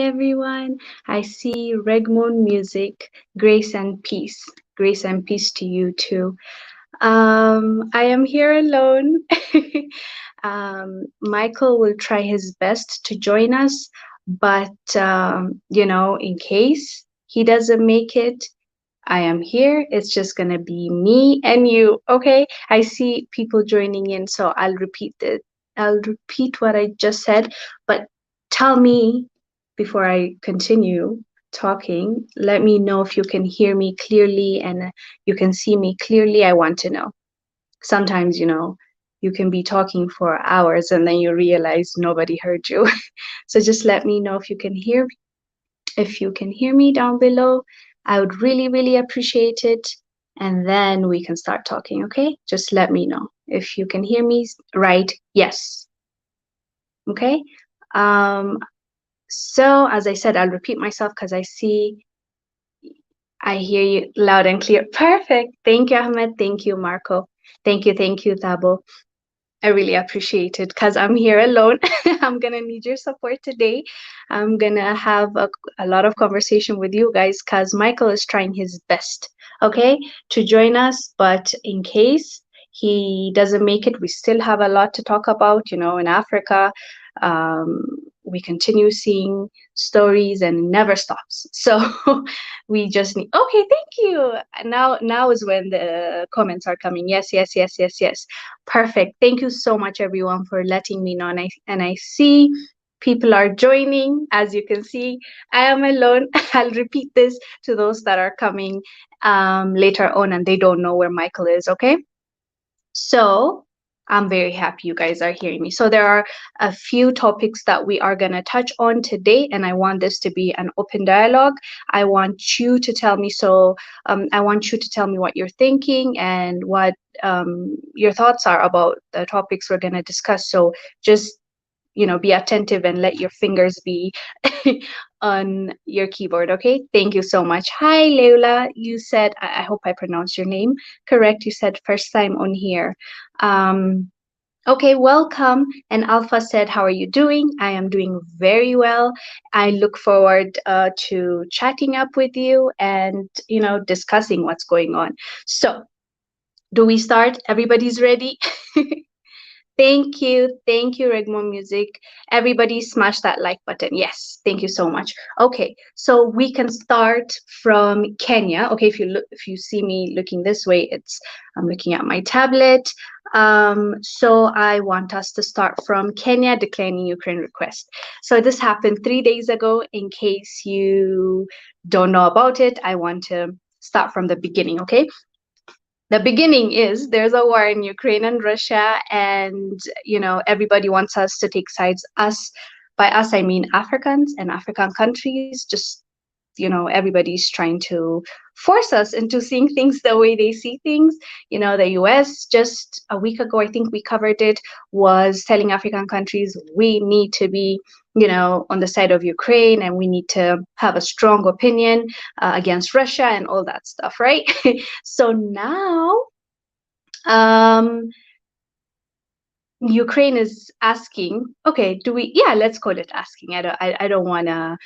everyone. I see Regmoon Music, grace and peace. Grace and peace to you too. I am here alone. Michael will try his best to join us, but in case he doesn't make it, I am here. It's just gonna be me and you, okay? I see people joining in, so I'll repeat what I just said, but tell me before I continue talking, let me know if you can hear me clearly and you can see me clearly. I want to know. Sometimes, you can be talking for hours and then you realize nobody heard you. So just let me know if you can hear me down below. I would really, really appreciate it. And then we can start talking, okay? Just let me know if you can hear me right. Yes. Okay. Um, so as I said, I'll repeat myself because I hear you loud and clear. Perfect. Thank you, Ahmed. Thank you, Marco. Thank you, Thabo. I really appreciate it because I'm here alone. I'm gonna need your support today. I'm gonna have a lot of conversation with you guys because Michael is trying his best, okay, to join us. But in case he doesn't make it, we still have a lot to talk about, in Africa. Um, we continue seeing stories and it never stops. So we just need, okay, thank you. Now is when the comments are coming. Yes, yes, yes, yes, yes. Perfect. Thank you so much, everyone, for letting me know. And I see people are joining. As you can see, I am alone. I'll repeat this to those that are coming later on and they don't know where Michael is, okay? So I'm very happy you guys are hearing me. So there are a few topics that we are going to touch on today, and I want this to be an open dialogue. I want you to tell me. I want you to tell me what you're thinking and what your thoughts are about the topics we're going to discuss. So just be attentive and let your fingers be on your keyboard, okay? Thank you so much. Hi, Leila. You said, I hope I pronounced your name correct. You said first time on here. Okay, welcome. And Alpha said, how are you doing? I am doing very well. I look forward to chatting up with you and, discussing what's going on. So, do we start? Everybody's ready? Thank you. Thank you, Regmo Music. Everybody smash that like button. Yes, thank you so much. Okay, so we can start from Kenya. Okay, if you see me looking this way, I'm looking at my tablet. So I want us to start from Kenya declining Ukraine request. So this happened 3 days ago. In case you don't know about it, I want to start from the beginning, okay? The beginning is there's a war in Ukraine and Russia, and everybody wants us to take sides. By us I mean Africans and African countries. Just everybody's trying to force us into seeing things the way they see things. The US just a week ago, I think we covered it, was telling African countries we need to be on the side of Ukraine and we need to have a strong opinion against Russia and all that stuff, right? So now Ukraine is asking, okay, let's call it asking. I don't want to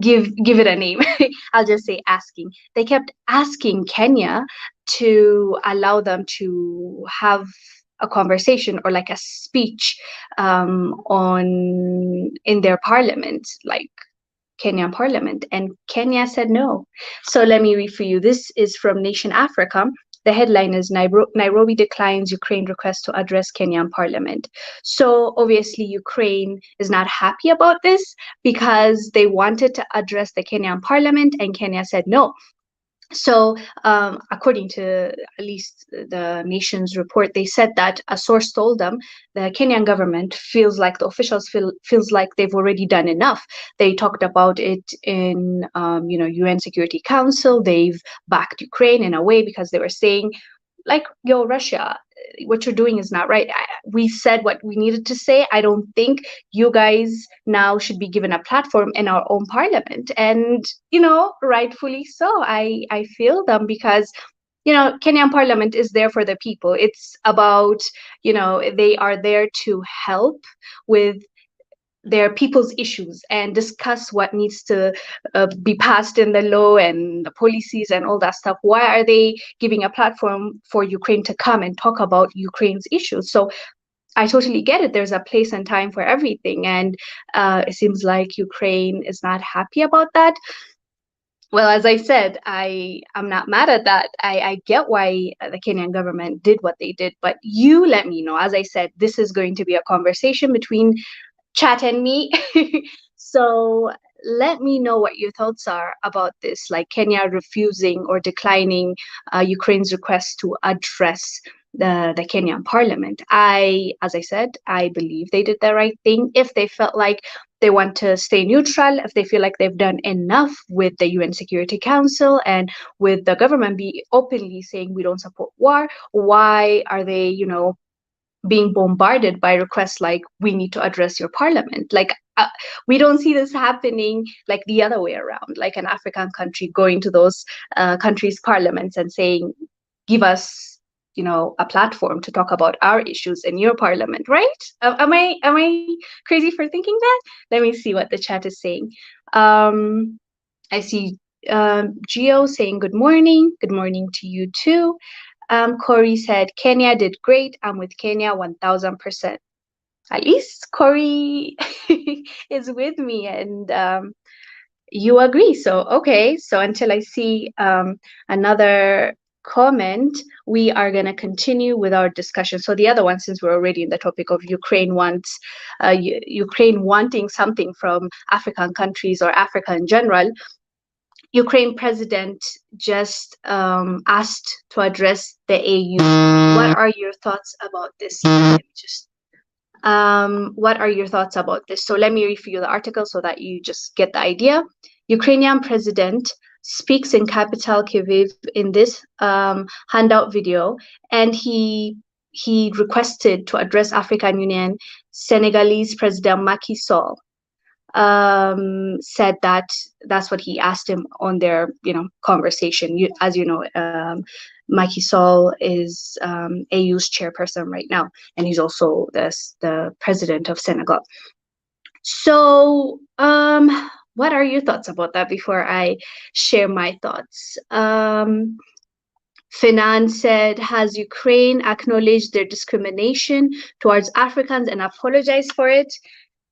give it a name. I'll just say asking. They kept asking Kenya to allow them to have a conversation or like a speech in their parliament, like Kenyan parliament, and Kenya said no. So let me read for you. This is from Nation Africa. The headline is Nairobi declines Ukraine request to address Kenyan parliament. So obviously Ukraine is not happy about this because they wanted to address the Kenyan parliament and Kenya said no. So according to at least the Nation's report, they said that a source told them the Kenyan government feels like the officials feels like they've already done enough. They talked about it in UN Security Council. They've backed Ukraine in a way because they were saying, like, yo, Russia, what you're doing is not right. We said what we needed to say. I don't think you guys now should be given a platform in our own parliament. And, rightfully so. I feel them because, Kenyan parliament is there for the people. It's about, they are there to help with their people's issues and discuss what needs to be passed in the law and the policies and all that stuff. Why are they giving a platform for Ukraine to come and talk about Ukraine's issues? So I totally get it. There's a place and time for everything. And it seems like Ukraine is not happy about that. Well, as I said, I'm not mad at that. I get why the Kenyan government did what they did, but you let me know. As I said, this is going to be a conversation between Chat and me. So let me know what your thoughts are about this, like Kenya refusing or declining Ukraine's request to address the Kenyan parliament. As I said, I believe they did the right thing. If they felt like they want to stay neutral, if they feel like they've done enough with the UN Security Council and with the government be openly saying we don't support war, why are they, being bombarded by requests like we need to address your parliament? Like we don't see this happening like the other way around, like an African country going to those countries' parliaments and saying, give us a platform to talk about our issues in your parliament, right? Am I crazy for thinking that? Let me see what the chat is saying. I see Gio saying good morning to you too. Corey said, Kenya did great. I'm with Kenya 1000%. At least Corey is with me and you agree. So, okay. So until I see another comment, we are going to continue with our discussion. So the other one, since we're already in the topic of Ukraine Ukraine wanting something from African countries or Africa in general, Ukraine president just asked to address the AU. What are your thoughts about this? What are your thoughts about this? So let me read for you the article so that you just get the idea. Ukrainian president speaks in capital Kyiv in this handout video, and he requested to address African Union Senegalese President Macky Sall. Said that that's what he asked him on their conversation. As you know, Macky Sall is AU's chairperson right now, and he's also the president of Senegal. So what are your thoughts about that before I share my thoughts? Finan said, has Ukraine acknowledged their discrimination towards Africans and apologized for it?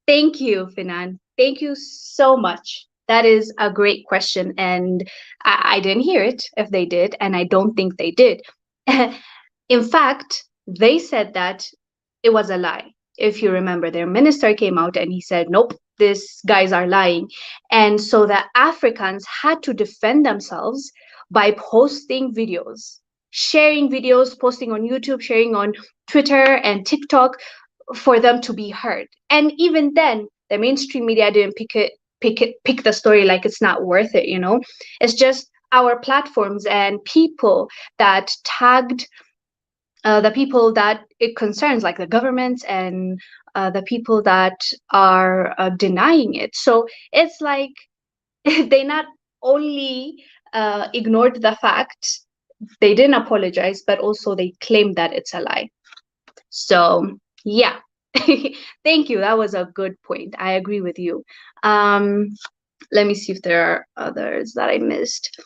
Thank you, Finan. Thank you so much. That is a great question. And I didn't hear it if they did, and I don't think they did. In fact, they said that it was a lie. If you remember, their minister came out and he said, nope, these guys are lying. And so the Africans had to defend themselves by posting videos, sharing videos, posting on YouTube, sharing on Twitter and TikTok, for them to be heard. And even then, the mainstream media didn't pick the story, like it's not worth it, It's just our platforms and people that tagged the people that it concerns, like the governments and the people that are denying it. So it's like they not only ignored the fact, they didn't apologize, but also they claimed that it's a lie. So yeah. Thank you. That was a good point. I agree with you. Let me see if there are others that I missed.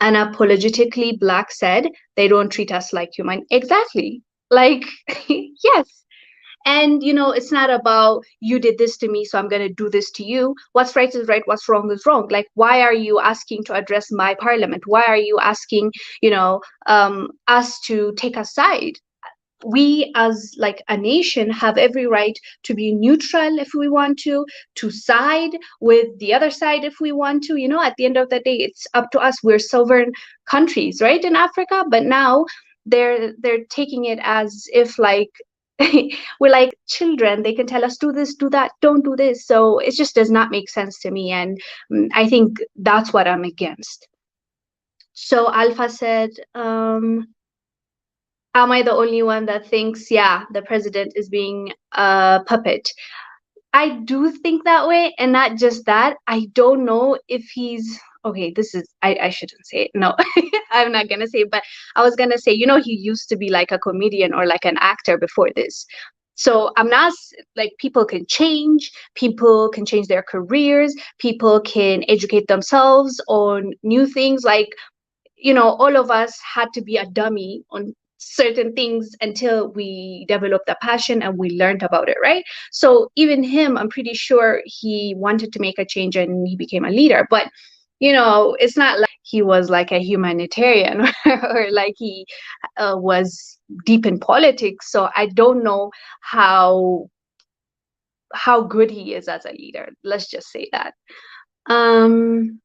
Unapologetically Black said, they don't treat us like human. Exactly. Like, yes. And, it's not about you did this to me, so I'm going to do this to you. What's right is right. What's wrong is wrong. Like, why are you asking to address my parliament? Why are you asking, us to take a side? We as like a nation have every right to be neutral if we want to side with the other side if we want to. At the end of the day, it's up to us. We're sovereign countries, right, in Africa. But now they're taking it as if like we're like children. They can tell us do this, do that, don't do this. So it just does not make sense to me, and I think that's what I'm against. So Alpha said, am I the only one that thinks, yeah, the president is being a puppet? I do think that way. And not just that, I don't know if he's, okay, this is, I shouldn't say it. No, I'm not going to say it, but I was going to say, he used to be like a comedian or like an actor before this. So I'm not like, people can change their careers, people can educate themselves on new things. Like, all of us had to be a dummy on certain things until we developed a passion and we learned about it, right? So even him, I'm pretty sure he wanted to make a change and he became a leader. But it's not like he was like a humanitarian or like he was deep in politics. So I don't know how good he is as a leader. Let's just say that. Um,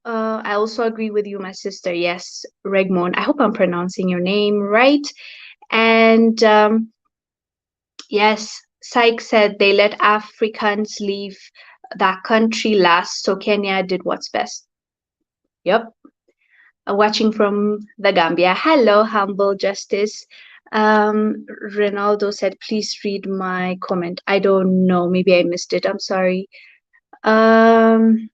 I also agree with you, my sister. Yes, Regmon. I hope I'm pronouncing your name right. And yes, Sykes said they let Africans leave that country last, so Kenya did what's best. Yep. Watching from the Gambia. Hello, humble justice. Ronaldo said, please read my comment. I don't know. Maybe I missed it. I'm sorry. Um,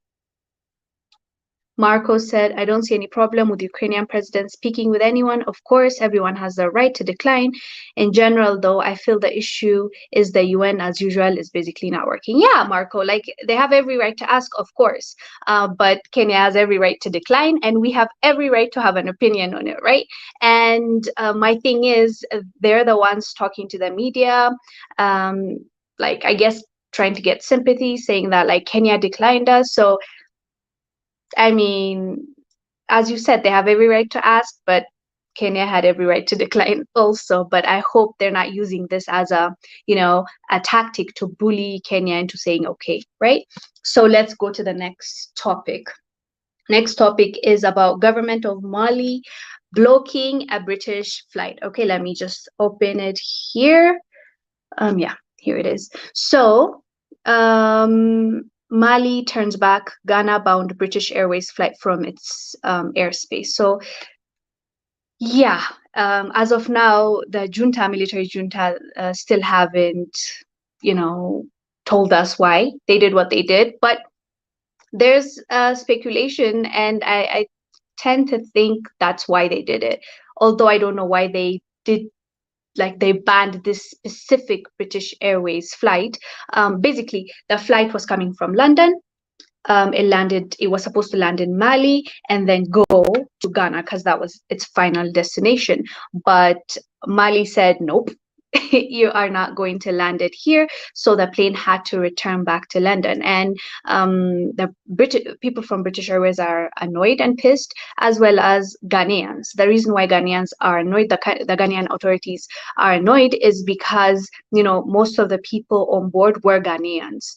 Marco said, I don't see any problem with Ukrainian president speaking with anyone. Of course, everyone has the right to decline. In general, though, I feel the issue is the UN, as usual, is basically not working. Yeah, Marco, like they have every right to ask, of course. But Kenya has every right to decline, and we have every right to have an opinion on it, right? And my thing is, they're the ones talking to the media, um, like, I guess, trying to get sympathy, saying that like Kenya declined us. So I mean, as you said, they have every right to ask, but Kenya had every right to decline also. But I hope they're not using this as a tactic to bully Kenya into saying okay, right? So let's go to the next topic. Next topic is about government of Mali blocking a British flight. Okay, let me just open it here. Yeah, here it is. So, Mali turns back Ghana-bound British Airways flight from its airspace. So, yeah, as of now, the military junta, still haven't, you know, told us why they did what they did. But there's speculation, and I tend to think that's why they did it. Although I don't know why they did, like they banned this specific British Airways flight. Basically, the flight was coming from London. It was supposed to land in Mali and then go to Ghana because that was its final destination. But Mali said, nope, you are not going to land it here. So the plane had to return back to London. And the people from British Airways are annoyed and pissed, as well as Ghanaians. The reason why Ghanaians are annoyed, the Ghanaian authorities are annoyed, is because, most of the people on board were Ghanaians.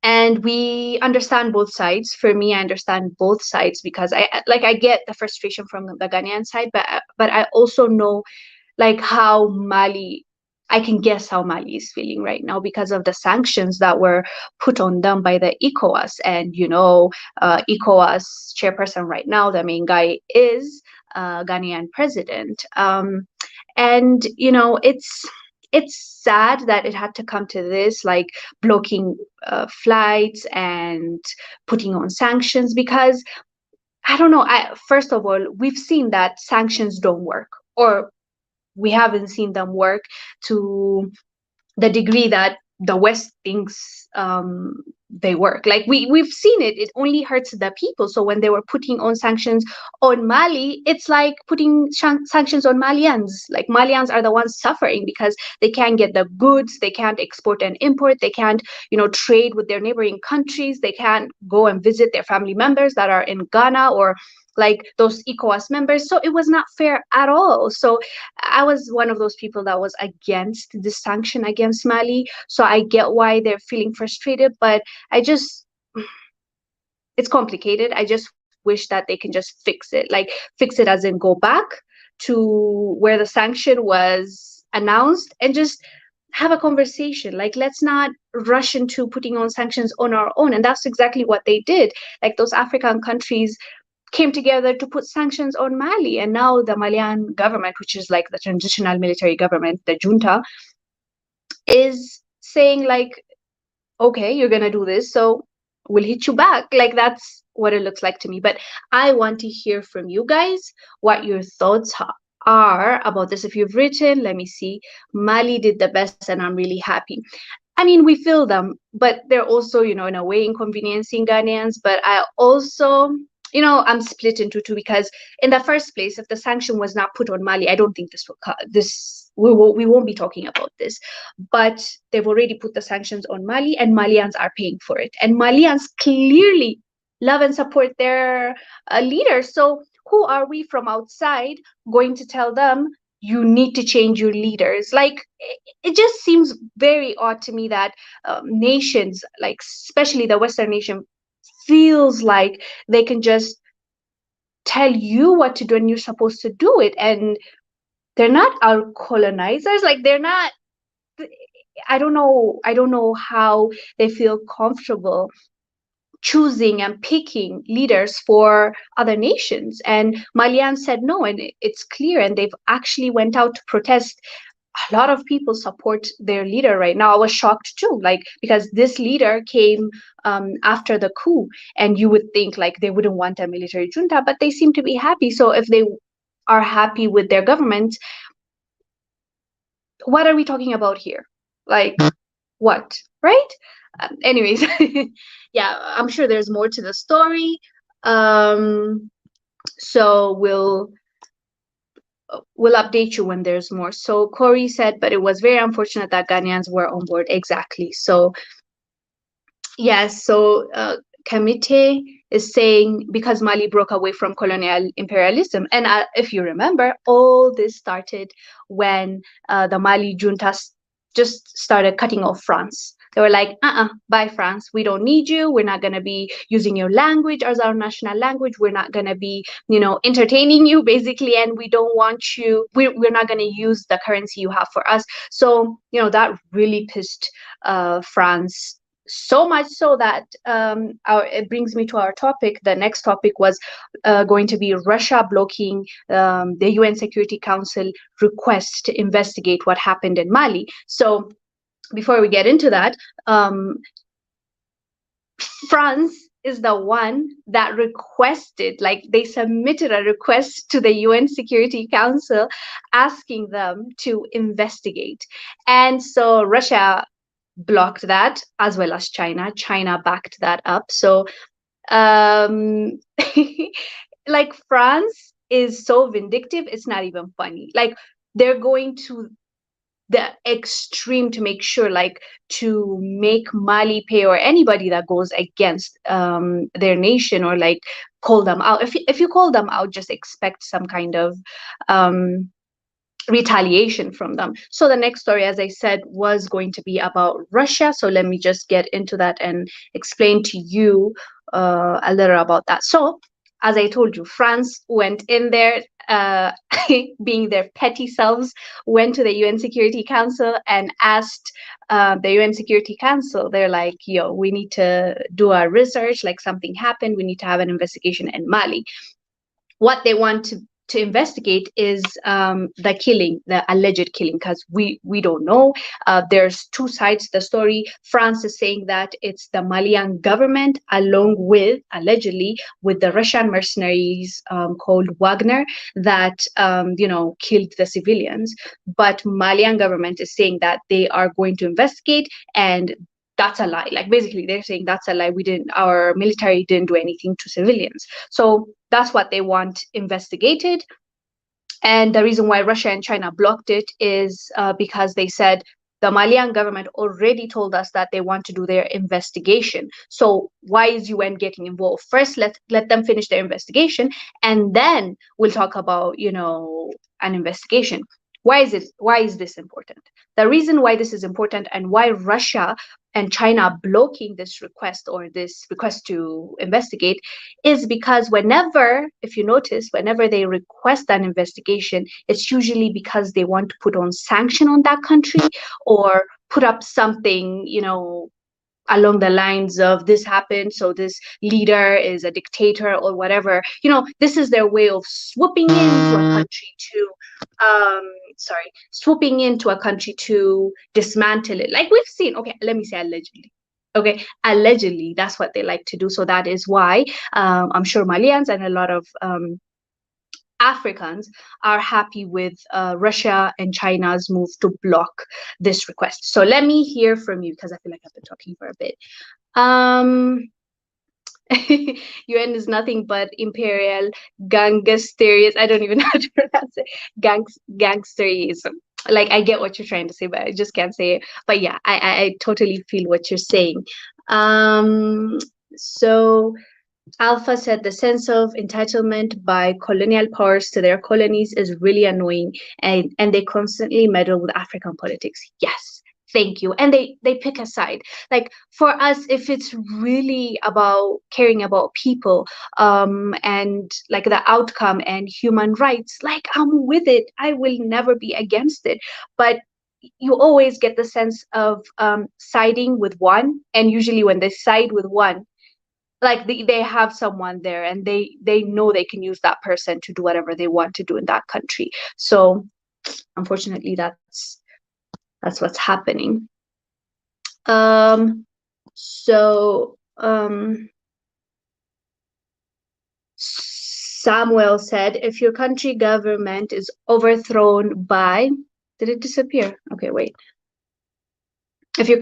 And we understand both sides. For me, I understand both sides because I get the frustration from the Ghanaian side, but I also know like how Mali, I can guess how Mali is feeling right now because of the sanctions that were put on them by the ECOWAS. And, ECOWAS chairperson right now, the main guy is Ghanaian president. And, it's sad that it had to come to this, like blocking flights and putting on sanctions because I don't know. First of all, we've seen that sanctions don't work, or we haven't seen them work to the degree that the West thinks they work. Like we've seen it. It only hurts the people. So when they were putting on sanctions on Mali, it's like putting sanctions on Malians. Like Malians are the ones suffering because they can't get the goods, they can't export and import, they can't, trade with their neighboring countries, they can't go and visit their family members that are in Ghana or like those ECOWAS members. So it was not fair at all. So I was one of those people that was against the sanction against Mali. So I get why they're feeling frustrated, but it's complicated. I just wish that they can just fix it, like fix it as in go back to where the sanction was announced and just have a conversation. Like, let's not rush into putting on sanctions on our own. And that's exactly what they did. Like those African countries came together to put sanctions on Mali. And now the Malian government, which is like the transitional military government, the junta, is saying like, okay, you're going to do this, so we'll hit you back. Like that's what it looks like to me. But I want to hear from you guys what your thoughts are about this. If you've written, let me see, Mali did the best and I'm really happy. I mean, we feel them, but they're also, in a way, inconveniencing Ghanaians. But I also, I'm split into two because, in the first place, if the sanction was not put on Mali, I don't think this we won't be talking about this. But they've already put the sanctions on Mali, and Malians are paying for it, and Malians clearly love and support their leader. So who are we from outside going to tell them you need to change your leaders? Like, it just seems very odd to me that nations, like especially the Western nation, feels like they can just tell you what to do and you're supposed to do it. And they're not our colonizers. Like, they're not. I don't know how they feel comfortable choosing and picking leaders for other nations. And Malian said no, and it's clear, and they've actually went out to protest. A lot of people support their leader right now. I was shocked too, like, because this leader came after the coup, and you would think like they wouldn't want a military junta, but they seem to be happy. So if they are happy with their government, what are we talking about here? Like, what, right? Anyways, yeah, I'm sure there's more to the story. Um, so we'll update you when there's more. So Corey said, but it was very unfortunate that Ghanaians were on board. Exactly. So yes, so Kamite is saying because Mali broke away from colonial imperialism. And if you remember, all this started when the Mali junta just started cutting off France. They were like, bye, France. We don't need you. We're not going to be using your language as our national language. We're not going to be, entertaining you, basically. And we don't want you. We're not going to use the currency you have for us. So, that really pissed France so much so that it brings me to our topic. The next topic was going to be Russia blocking the UN Security Council request to investigate what happened in Mali. So before we get into that, France is the one that requested, like they submitted a request to the UN Security Council asking them to investigate. And so Russia blocked that, as well as China. China backed that up. So um like, France is so vindictive, it's not even funny. Like, they're going to the extreme to make sure, like, to make Mali pay, or anybody that goes against their nation, or like call them out. If you call them out, just expect some kind of um retaliation from them. So the next story, as I said, was going to be about Russia. So let me just get into that and explain to you a little about that. So, as I told you, France went in there, being their petty selves, went to the UN Security Council and asked the UN Security Council. They're like, yo, we need to do our research, like something happened. We need to have an investigation in Mali. What they want to investigate is the killing, the alleged killing, because we don't know. There's two sides to the story. France is saying that it's the Malian government, along with, allegedly, with the Russian mercenaries called Wagner, that killed the civilians. But Malian government is saying that they are going to investigate, and that's a lie. Like, basically, they're saying that's a lie. Our military didn't do anything to civilians. So that's what they want investigated. And the reason why Russia and China blocked it is because they said the Malian government already told us that they want to do their investigation. So why is UN getting involved? First, let them finish their investigation, and then we'll talk about, an investigation. Why is this important? The reason why this is important, and why Russia and China blocking this request, or this request to investigate, is because if you notice, whenever they request an investigation, it's usually because they want to put on sanction on that country, or put up something, along the lines of this happened, so this leader is a dictator, or whatever. This is their way of swooping into a country to swooping into a country to dismantle it. Like, we've seen, okay, let me say allegedly. Okay, allegedly, that's what they like to do. So that is why I'm sure Malians and a lot of Africans are happy with Russia and China's move to block this request. So let me hear from you because I feel like I've been talking for a bit. UN is nothing but imperial gangsterism. I don't even know how to pronounce it. Gangsterism. Like I get what you're trying to say, but I just can't say it. But yeah, I totally feel what you're saying. So Alpha said the sense of entitlement by colonial powers to their colonies is really annoying, and they constantly meddle with African politics. Yes, thank you. And they pick a side. Like for us, if it's really about caring about people, and like the outcome and human rights, like I'm with it. I will never be against it. But you always get the sense of siding with one, and usually when they side with one, like they have someone there and they know they can use that person to do whatever they want to do in that country. So unfortunately that's what's happening. So Samuel said, if your country government is overthrown by, did it disappear? Okay, wait. If your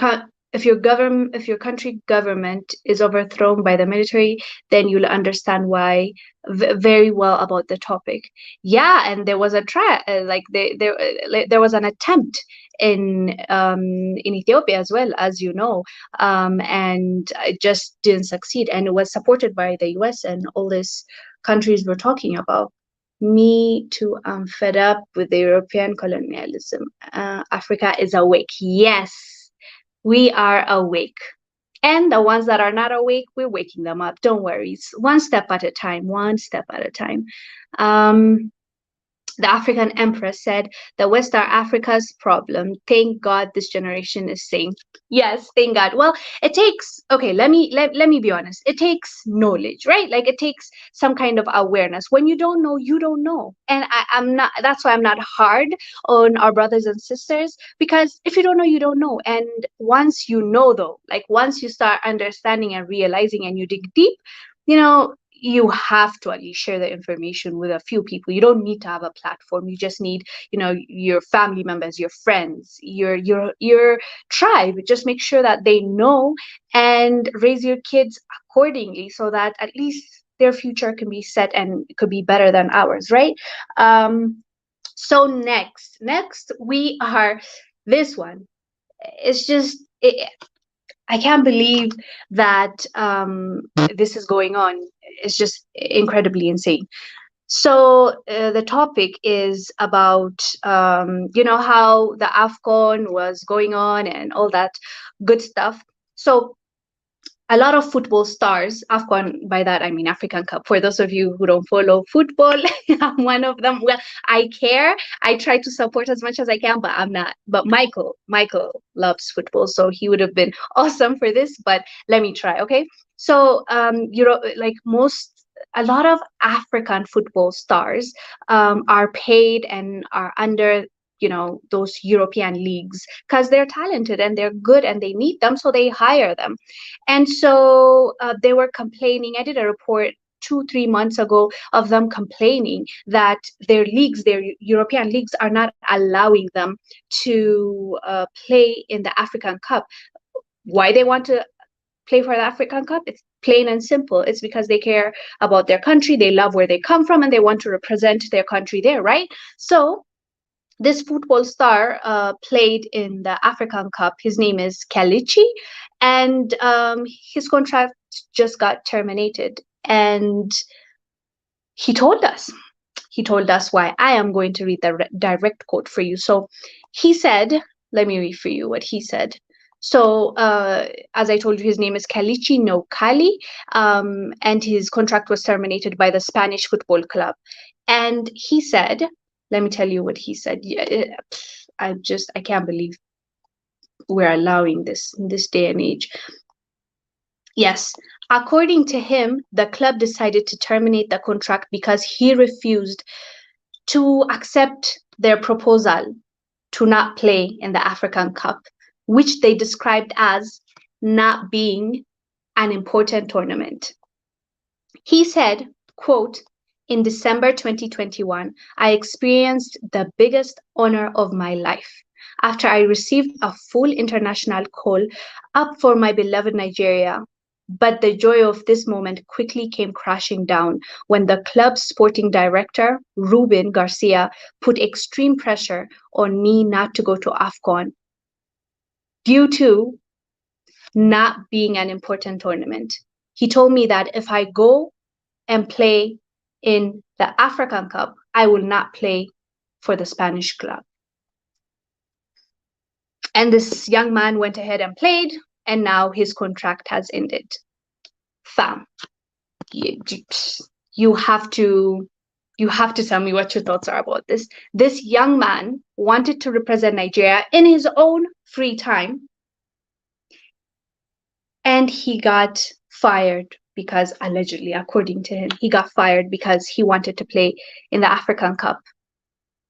country government is overthrown by the military, then you'll understand why very well about the topic. Yeah, and there was a try, there was an attempt in Ethiopia as well, as you know, and it just didn't succeed, and it was supported by the US and all these countries we're talking about. Me too, I'm fed up with the European colonialism. Africa is awake. Yes, we are awake. And the ones that are not awake, we're waking them up. Don't worry. It's one step at a time, one step at a time. The African Empress said, the West are Africa's problem. Thank God this generation is sane. Yes, thank God. Well, it takes, okay, let me be honest. It takes knowledge, right? Like it takes some kind of awareness. When you don't know, you don't know. And I'm not, that's why I'm not hard on our brothers and sisters, because if you don't know, you don't know. And once you know though, like once you start understanding and realizing and you dig deep, you know, you have to at least share the information with a few people. You don't need to have a platform. You just need, you know, your family members, your friends, your tribe. Just make sure that they know and raise your kids accordingly so that at least their future can be set and could be better than ours, right? So next we are this one. It's just I can't believe that this is going on. It's just incredibly insane. So the topic is about, you know, how the AFCON was going on and all that good stuff. So a lot of football stars, AFCON, by that I mean African Cup. For those of you who don't follow football, I'm one of them. Well, I care. I try to support as much as I can, but I'm not. But Michael loves football, so he would have been awesome for this. But let me try, okay? So, you know, like a lot of African football stars are paid and are under, you know, those European leagues because they're talented and they're good and they need them, so they hire them. And so they were complaining. I did a report 2-3 months ago of them complaining that their leagues, their European leagues, are not allowing them to play in the African Cup. Why they want to play for the African Cup? It's plain and simple. It's because they care about their country, they love where they come from, and they want to represent their country there, right? So this football star played in the African Cup. His name is Kalichi, and his contract just got terminated. And he told us, why. I am going to read the direct quote for you. So he said, let me read for you what he said. So as I told you, his name is Kalichi No Kali, and his contract was terminated by the Spanish football club. And he said, let me tell you what he said. I can't believe we're allowing this in this day and age. Yes, according to him, the club decided to terminate the contract because he refused to accept their proposal to not play in the African Cup, which they described as not being an important tournament. He said, quote, In December 2021, I experienced the biggest honor of my life after I received a full international call up for my beloved Nigeria. But the joy of this moment quickly came crashing down when the club's sporting director, Ruben Garcia, put extreme pressure on me not to go to AFCON due to not being an important tournament. He told me that if I go and play in the African Cup, I will not play for the Spanish club. And this young man went ahead and played, and now his contract has ended. Fam, you, you have to tell me what your thoughts are about this. This young man wanted to represent Nigeria in his own free time, and he got fired because allegedly, according to him, he got fired because he wanted to play in the African Cup.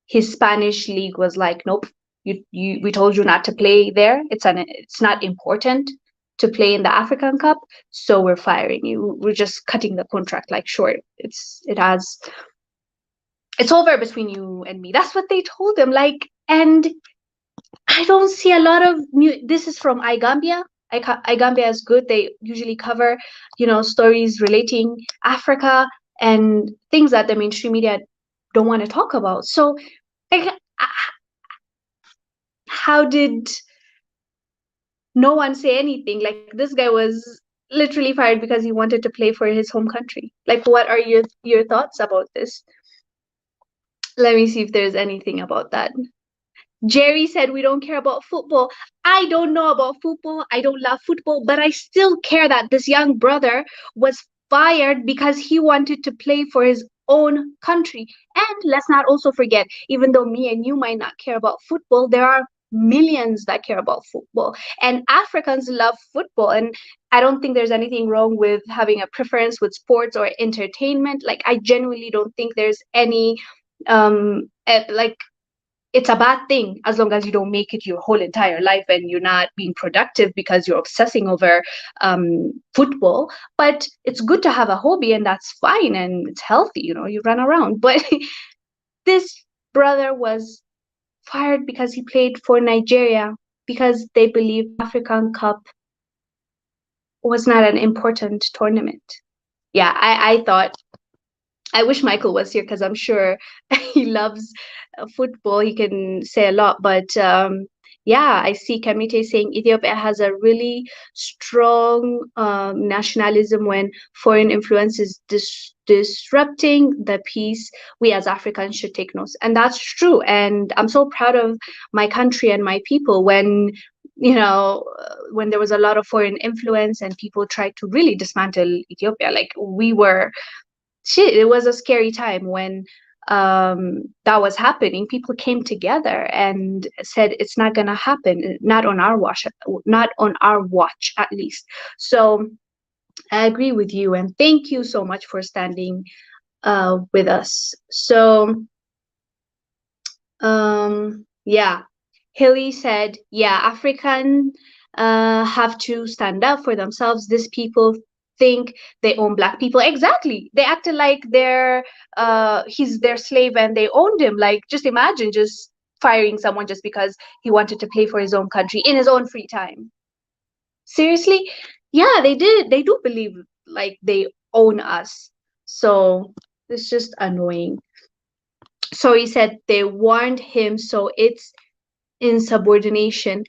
His Spanish league was like, nope, we told you not to play there. It's not important to play in the African Cup, so we're firing you. We're just cutting the contract. Like, sure, it's over between you and me. That's what they told him. Like, and I don't see a lot of new. This is from iGambia. iGambia is good. They usually cover, stories relating Africa and things that the mainstream media don't want to talk about. So, like, how did no one say anything? Like, this guy was literally fired because he wanted to play for his home country. Like, what are your thoughts about this? Let me see if there's anything about that. Jerry said we don't care about football. I don't know about football. I don't love football, but I still care that this young brother was fired because he wanted to play for his own country. And let's not also forget, even though me and you might not care about football, there are millions that care about football. And Africans love football. And I don't think there's anything wrong with having a preference with sports or entertainment. Like, I genuinely don't think there's any like, it's a bad thing as long as you don't make it your whole entire life and you're not being productive because you're obsessing over football. But it's good to have a hobby, and that's fine, and it's healthy, you run around. But this brother was fired because he played for Nigeria because they believe African Cup was not an important tournament. Yeah, I thought, I wish Michael was here because I'm sure he loves football. He can say a lot. But yeah, I see Kamite saying Ethiopia has a really strong nationalism when foreign influence is disrupting the peace. We as Africans should take notes. And that's true. And I'm so proud of my country and my people when when there was a lot of foreign influence and people tried to really dismantle Ethiopia. Like, it was a scary time when that was happening. People came together and said it's not going to happen, not on our watch at least. So I agree with you, and thank you so much for standing with us. So yeah, Hilly said, yeah, African have to stand up for themselves. These people think they own Black people. Exactly. They acted like he's their slave and they owned him. Like, just imagine just firing someone just because he wanted to play for his own country in his own free time. Seriously? Yeah, they do believe like they own us. So it's just annoying. So he said they warned him, so it's insubordination.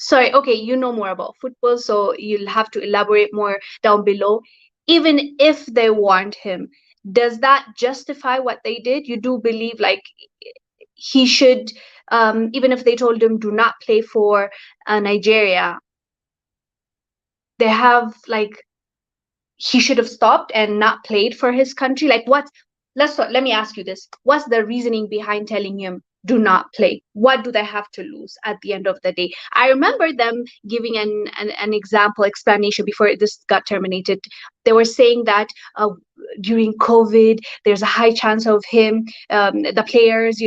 Sorry, okay, you know more about football, so you'll have to elaborate more down below. Even if they warned him, does that justify what they did? You do believe like he should, even if they told him do not play for Nigeria, they have like, he should have stopped and not played for his country? Like, let me ask you this. What's the reasoning behind telling him do not play? What do they have to lose at the end of the day? I remember them giving an example explanation before this got terminated. They were saying that during COVID, there's a high chance of the players,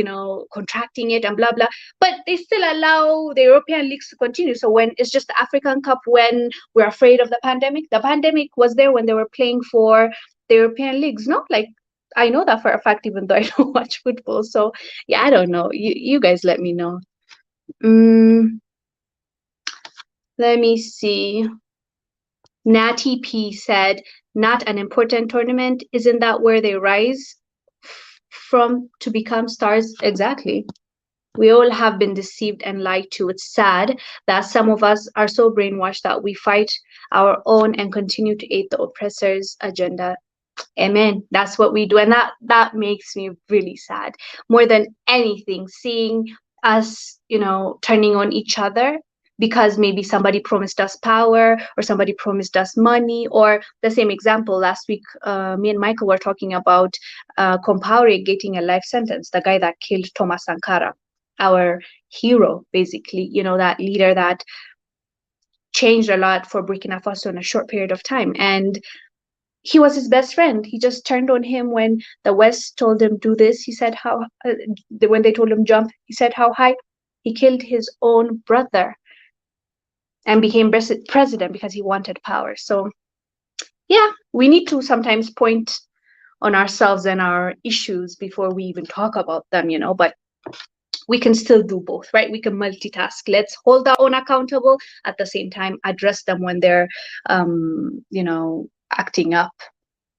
contracting it and blah, blah. But they still allow the European leagues to continue. So when it's just the African Cup, when we're afraid of the pandemic was there when they were playing for the European leagues, no? Like, I know that for a fact, even though I don't watch football. So yeah, I don't know. You guys let me know. Mm, let me see. Natty P said, not an important tournament. Isn't that where they rise from to become stars? Exactly. We all have been deceived and lied to. It's sad that some of us are so brainwashed that we fight our own and continue to aid the oppressor's agenda. Amen. That's what we do. And that makes me really sad. More than anything, seeing us, turning on each other because maybe somebody promised us power or somebody promised us money. Or the same example last week, me and Michael were talking about Compaore getting a life sentence, the guy that killed Thomas Sankara, our hero, basically, that leader that changed a lot for Burkina Faso in a short period of time. And he was his best friend. He just turned on him when the West told him do this. He said how when they told him jump, he said how high. He killed his own brother and became president because he wanted power. So yeah, we need to sometimes point on ourselves and our issues before we even talk about them, but we can still do both, right? We can multitask. Let's hold our own accountable at the same time address them when they're acting up.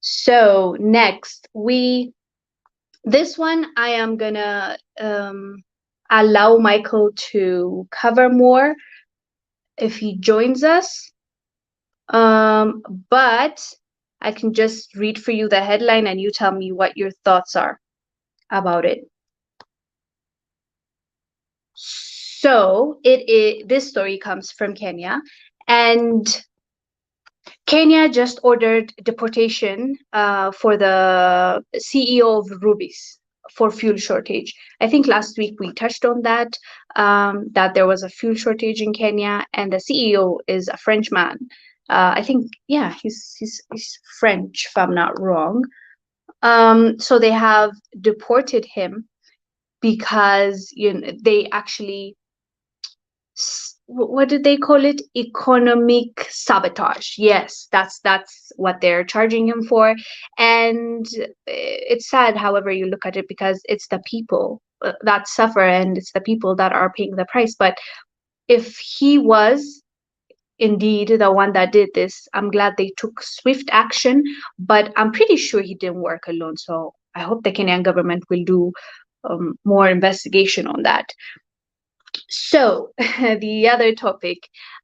So next, this one I am gonna allow Michael to cover more if he joins us. But I can just read for you the headline and you tell me what your thoughts are about it. So this story comes from Kenya, and Kenya just ordered deportation for the CEO of Rubis for fuel shortage. I think last week we touched on that, that there was a fuel shortage in Kenya, and the CEO is a Frenchman. I think, yeah, he's French, if I'm not wrong. So they have deported him because they actually, what did they call it? Economic sabotage. Yes, that's what they're charging him for. And it's sad, however you look at it, because it's the people that suffer and it's the people that are paying the price. But if he was indeed the one that did this, I'm glad they took swift action, but I'm pretty sure he didn't work alone. So I hope the Kenyan government will do more investigation on that. So the other topic,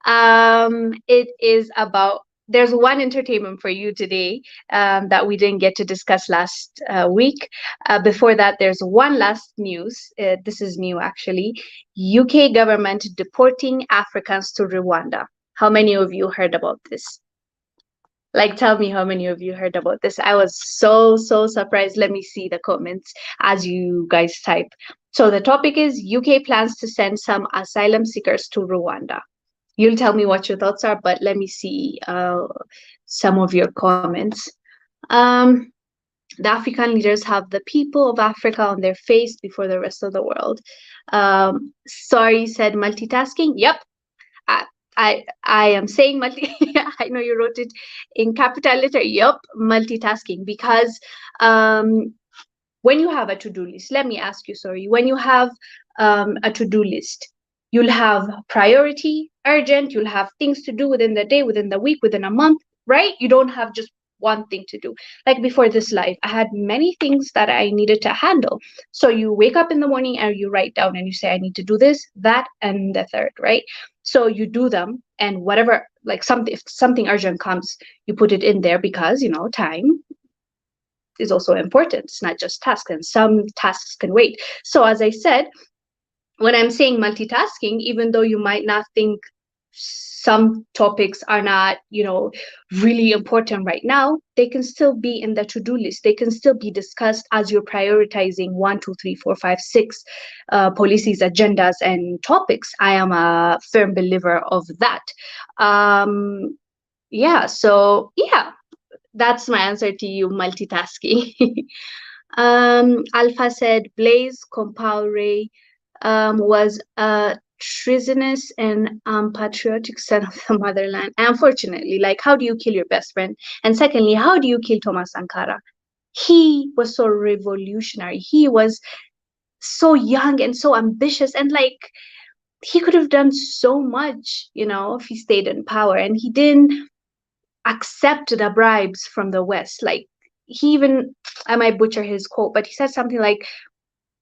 it is about, there's one entertainment for you today that we didn't get to discuss last week. Before that, there's one last news. This is new, actually. UK government deporting Africans to Rwanda. How many of you heard about this? Like, tell me how many of you heard about this. I was so surprised. Let me see the comments as you guys type. So the topic is UK plans to send some asylum seekers to Rwanda. You'll tell me what your thoughts are, but let me see some of your comments. The African leaders have the people of Africa on their face before the rest of the world. Sorry, said multitasking. Yep. I am saying I know you wrote it in capital letter. Yep, multitasking, because when you have a to-do list, let me ask you, sorry, when you have a to-do list, you'll have priority, urgent, you'll have things to do within the day, within the week, within a month, right? You don't have just one thing to do. Like before this live, I had many things that I needed to handle. So you wake up in the morning and you write down and you say, I need to do this, that, and the third, right? So you do them, and whatever, like if something urgent comes, you put it in there because, time is also important. It's not just tasks, and some tasks can wait. So as I said, when I'm saying multitasking, even though you might not think some topics are not, really important right now, they can still be in the to-do list. They can still be discussed as you're prioritizing 1, 2, 3, 4, 5, 6 policies, agendas, and topics. I am a firm believer of that. That's my answer to you, multitasking. Alpha said, Blaise Compaoré was a treasonous and unpatriotic son of the motherland. And unfortunately, like, how do you kill your best friend? And secondly, how do you kill Thomas Sankara? he was so revolutionary. He was so young and so ambitious, and like he could have done so much, if he stayed in power, and he didn't accept the bribes from the West. Like he even, I might butcher his quote, but he said something like,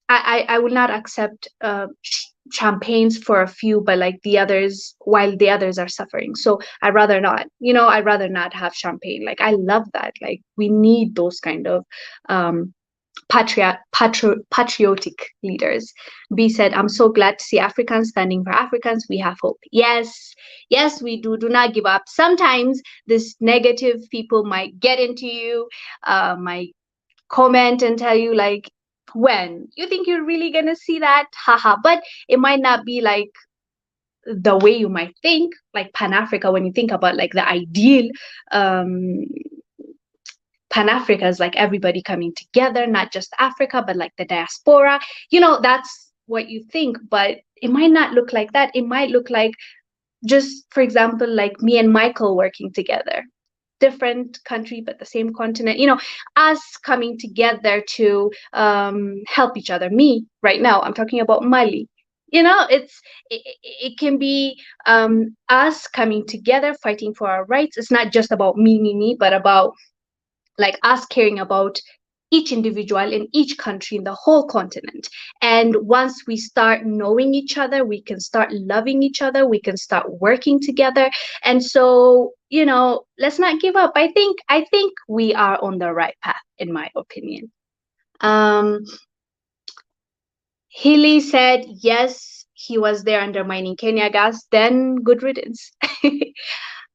I will not accept champagnes for a few, but like the others, while the others are suffering. So I'd rather not, I'd rather not have champagne. Like I love that. Like we need those kind of um, patriotic leaders. B said, I'm so glad to see Africans standing for Africans. We have hope. Yes, yes, we do. Do not give up. Sometimes this negative people might get into you, might comment and tell you like, when you think you're really gonna see that, haha, but it might not be like the way you might think, like Pan Africa. When you think about like the ideal um Pan Africa is like everybody coming together, not just Africa, but like the diaspora. That's what you think, but it might not look like that. It might look like, just for example, like me and Michael working together, different country but the same continent, us coming together to help each other. Me right now, I'm talking about Mali. It can be us coming together fighting for our rights. It's not just about me, but about like us caring about each individual in each country in the whole continent. And once we start knowing each other, we can start loving each other, we can start working together. And so, let's not give up. I think we are on the right path, in my opinion. Healy said yes, he was there undermining Kenya gas, then good riddance.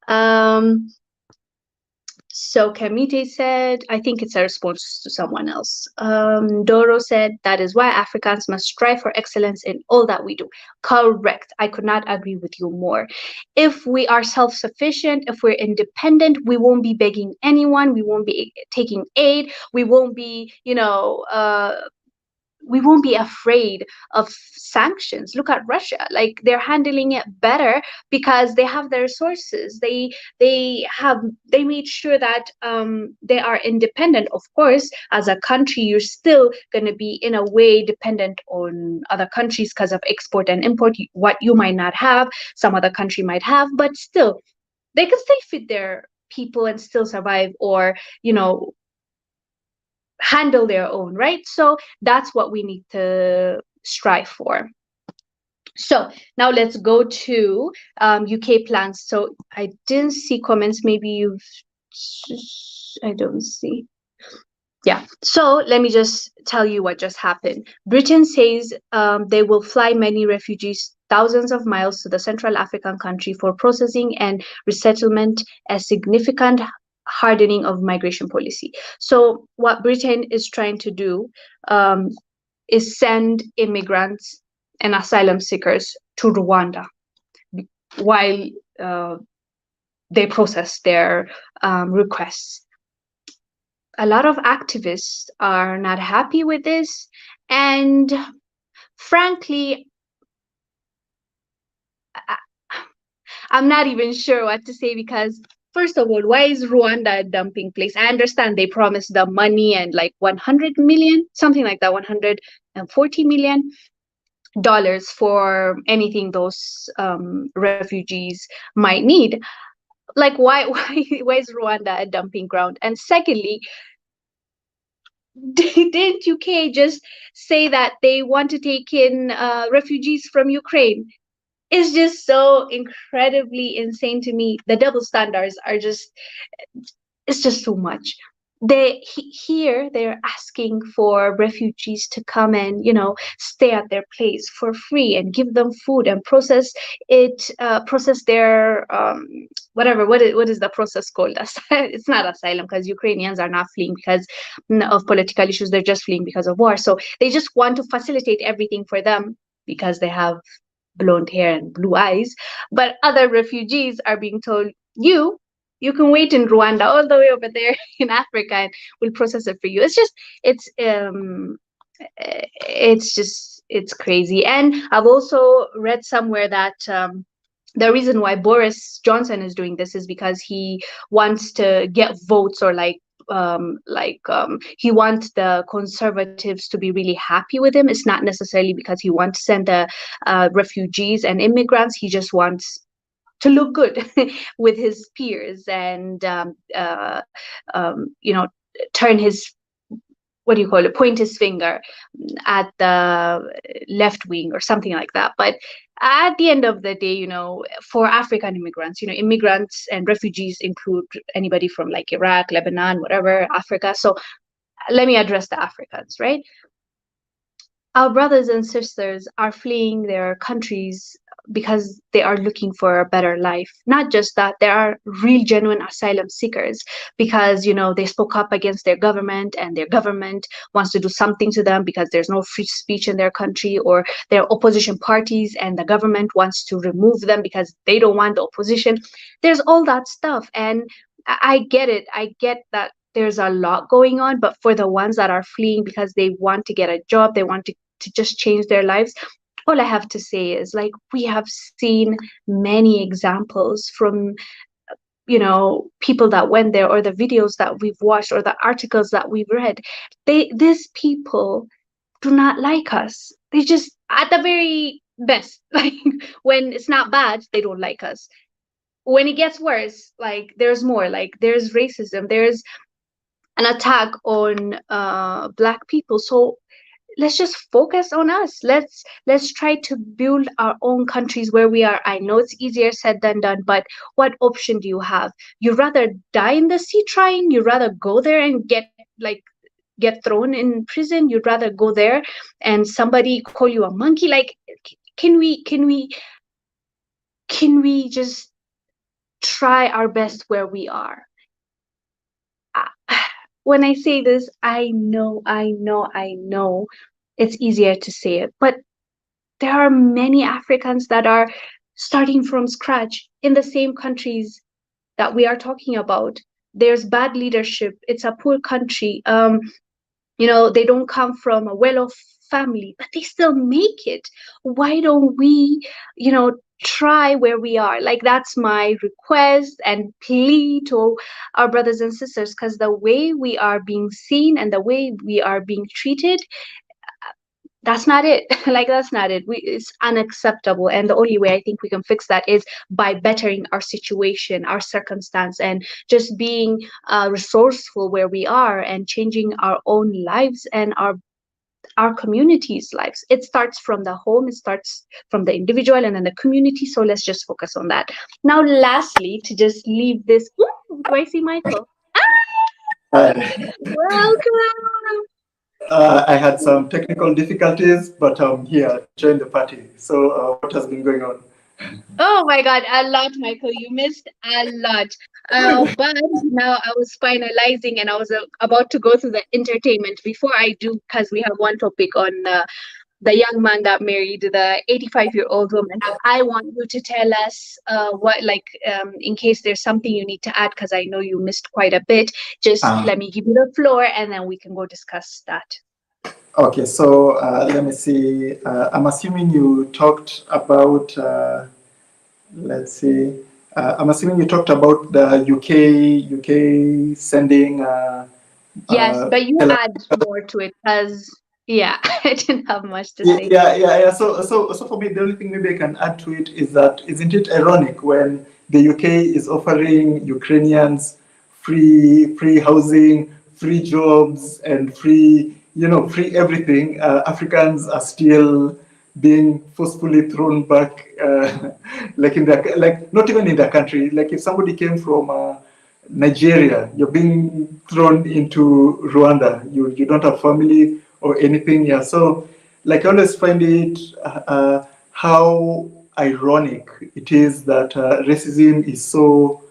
um So Kamite said, I think it's a response to someone else. Doro said, that is why Africans must strive for excellence in all that we do. Correct. I could not agree with you more. If we are self-sufficient, if we're independent, we won't be begging anyone. We won't be taking aid. We won't be, we won't be afraid of sanctions. Look at Russia. Like they're handling it better because they have the resources. They made sure that they are independent. Of course, as a country, you're still going to be in a way dependent on other countries because of export and import. What you might not have, some other country might have, but still, they can still feed their people and still survive, or handle their own, right? So that's what we need to strive for. So now let's go to UK plans. So I didn't see comments. Maybe I don't see. Yeah. So let me just tell you what just happened. Britain says they will fly many refugees thousands of miles to the Central African country for processing and resettlement, a significant hardening of migration policy. So what Britain is trying to do is send immigrants and asylum seekers to Rwanda while they process their requests. A lot of activists are not happy with this, and frankly, I'm not even sure what to say, because first of all, why is Rwanda a dumping place? I understand they promised the money and like 100 million, something like that, $140 million for anything those refugees might need. Like why is Rwanda a dumping ground? And secondly, didn't UK just say that they want to take in refugees from Ukraine? It's just so incredibly insane to me. The double standards are just, it's just too much. Here they're asking for refugees to come and stay at their place for free and give them food and process their whatever, what is the process called? It's not asylum, because Ukrainians are not fleeing because of political issues. They're just fleeing because of war. So they just want to facilitate everything for them because they have blonde hair and blue eyes. But other refugees are being told, you can wait in Rwanda all the way over there in Africa, and we'll process it for you. It's crazy. And I've also read somewhere that the reason why Boris Johnson is doing this is because he wants to get votes, or like he wants the conservatives to be really happy with him. It's not necessarily because he wants to send the refugees and immigrants. He just wants to look good with his peers and turn his, what do you call it, point his finger at the left wing or something like that. But at the end of the day, for African immigrants, immigrants and refugees include anybody from like Iraq, Lebanon, whatever, Africa. So let me address the Africans, right? Our brothers and sisters are fleeing their countries because they are looking for a better life. Not just that, there are real genuine asylum seekers because, they spoke up against their government and their government wants to do something to them because there's no free speech in their country, or their opposition parties and the government wants to remove them because they don't want the opposition. There's all that stuff. And I get it. I get that there's a lot going on, but for the ones that are fleeing because they want to get a job, they want to just change their lives, all I have to say is, like, we have seen many examples from people that went there, or the videos that we've watched, or the articles that we've read. These people do not like us. They just, at the very best, like, when it's not bad, they don't like us. When it gets worse, like, there's more, like, there's racism, there's an attack on Black people. So let's just focus on us. Let's try to build our own countries where we are. I know it's easier said than done, but what option do you have? You'd rather die in the sea trying? You'd rather go there and get thrown in prison? You'd rather go there and somebody call you a monkey? Like, can we just try our best where we are? When I say this, I know it's easier to say it, but there are many Africans that are starting from scratch in the same countries that we are talking about. There's bad leadership. It's a poor country. They don't come from a well-off family, but they still make it. Why don't we, try where we are? Like, that's my request and plea to our brothers and sisters, because the way we are being seen and the way we are being treated, that's not it. Like, that's not it. It's unacceptable. And the only way I think we can fix that is by bettering our situation, our circumstance, and just being resourceful where we are and changing our own lives and our communities' lives. It starts from the home, it starts from the individual and then the community. So let's just focus on that. Now, lastly, to just leave this. Ooh, do I see Michael? Welcome. I had some technical difficulties, but I'm here to join the party. So what has been going on? Oh my God, a lot, Michael. You missed a lot. But now I was finalizing and I was about to go through the entertainment. Before I do, because we have one topic on the young man that married the 85-year-old woman, I want you to tell us in case there's something you need to add, because I know you missed quite a bit. Just let me give you the floor and then we can go discuss that. Okay, so let me see. I'm assuming you talked about, let's see. I'm assuming you talked about the UK sending. Yes, but you add more to it, because yeah, I didn't have much to say. Yeah. So for me, the only thing maybe I can add to it is that, isn't it ironic when the UK is offering Ukrainians free housing, free jobs, and free everything? Africans are still being forcefully thrown back, like not even in their country. Like, if somebody came from Nigeria, you're being thrown into Rwanda. You don't have family or anything. Yeah. So, like, I always find it how ironic it is that racism is so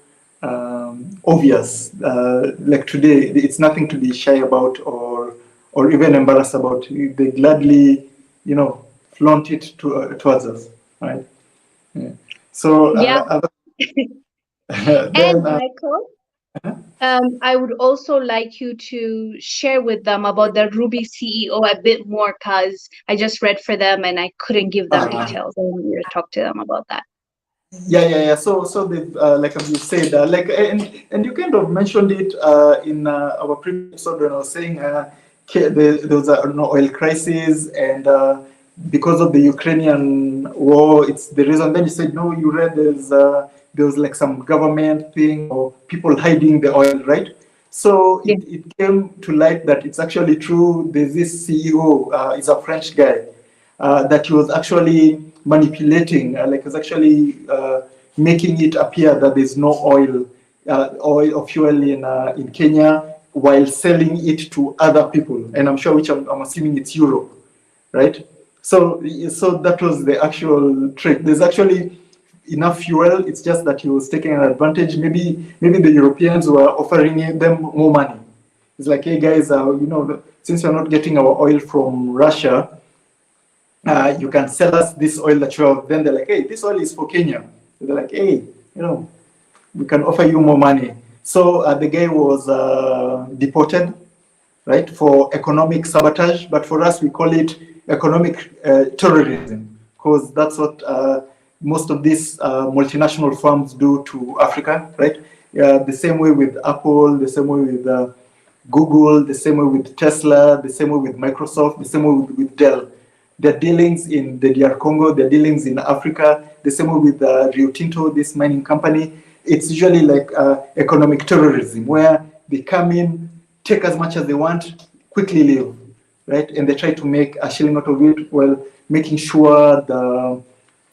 obvious. Like, today, it's nothing to be shy about or even embarrassed about. They gladly, flaunt it towards us, right? Yeah. So, yeah. then, and Michael, I would also like you to share with them about the Ruby CEO a bit more, because I just read for them and I couldn't give them details. I want you to talk to them about that. Yeah. So they like as you said, like and you kind of mentioned it in our previous episode when I was saying there was an oil crisis and because of the Ukrainian war, it's the reason. Then you said no, you read there was like some government thing or people hiding the oil, right? So Yeah. it came to light that it's actually true. There's this CEO, is a French guy, that he was actually manipulating, like was actually making it appear that there's no oil or fuel in Kenya while selling it to other people. And I'm sure, which I'm assuming it's Europe, right? So that was the actual trick. There's actually enough fuel. It's just that he was taking an advantage. Maybe the Europeans were offering them more money. It's like, hey guys, since you're not getting our oil from Russia, you can sell us this oil that you have. Then they're like, hey, this oil is for Kenya. They're like, hey, we can offer you more money. So the guy was deported, right, for economic sabotage. But for us, we call it economic terrorism, because that's what most of these multinational firms do to Africa, right? The same way with Apple, the same way with Google, the same way with Tesla, the same way with Microsoft, the same way with Dell. Their dealings in the DR Congo, their dealings in Africa, the same way with Rio Tinto, this mining company. It's usually like economic terrorism, where they come in, take as much as they want, quickly leave, right? And they try to make a shilling out of it while making sure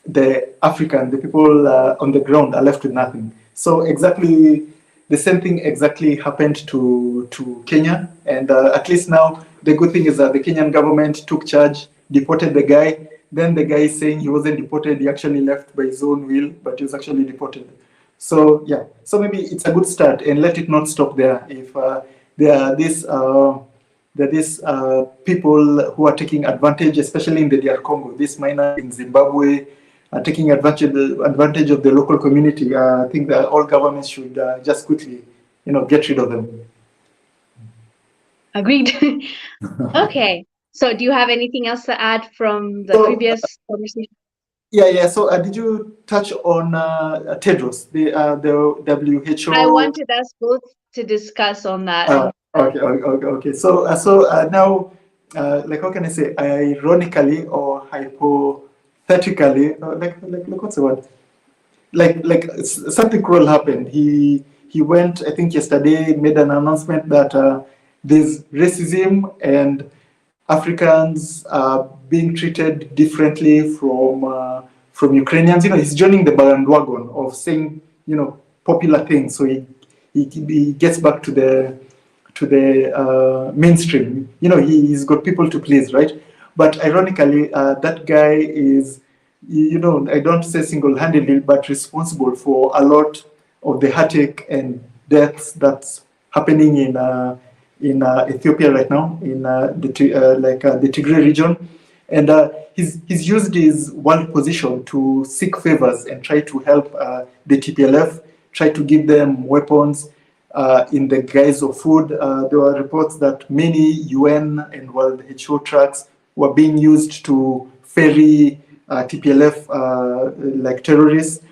the African, the people on the ground are left with nothing. So exactly the same thing exactly happened to Kenya. And at least now, the good thing is that the Kenyan government took charge, deported the guy. Then the guy is saying he wasn't deported, he actually left by his own will, but he was actually deported. So yeah, so maybe it's a good start, and let it not stop there. If there are these people who are taking advantage, especially in the DR Congo, these miners in Zimbabwe are taking advantage of the local community. I think that all governments should just quickly, get rid of them. Agreed. Okay. So do you have anything else to add from the So previous conversation? yeah. So did you touch on Tedros, the I WHO? wanted us both to discuss on that. Okay. So now, like, how can I say, ironically or hypothetically, like what's the word? Like something cruel happened. He went, I think yesterday, made an announcement that there's racism and Africans are being treated differently from Ukrainians. He's joining the bandwagon of saying popular things. So he gets back to the mainstream. He's got people to please, right? But ironically, that guy is, I don't say single-handedly, but responsible for a lot of the heartache and deaths that's happening in Ethiopia right now, in the Tigray region. And he's used his world position to seek favors and try to help the TPLF, try to give them weapons in the guise of food. There were reports that many UN and World WHO trucks were being used to ferry TPLF like terrorists.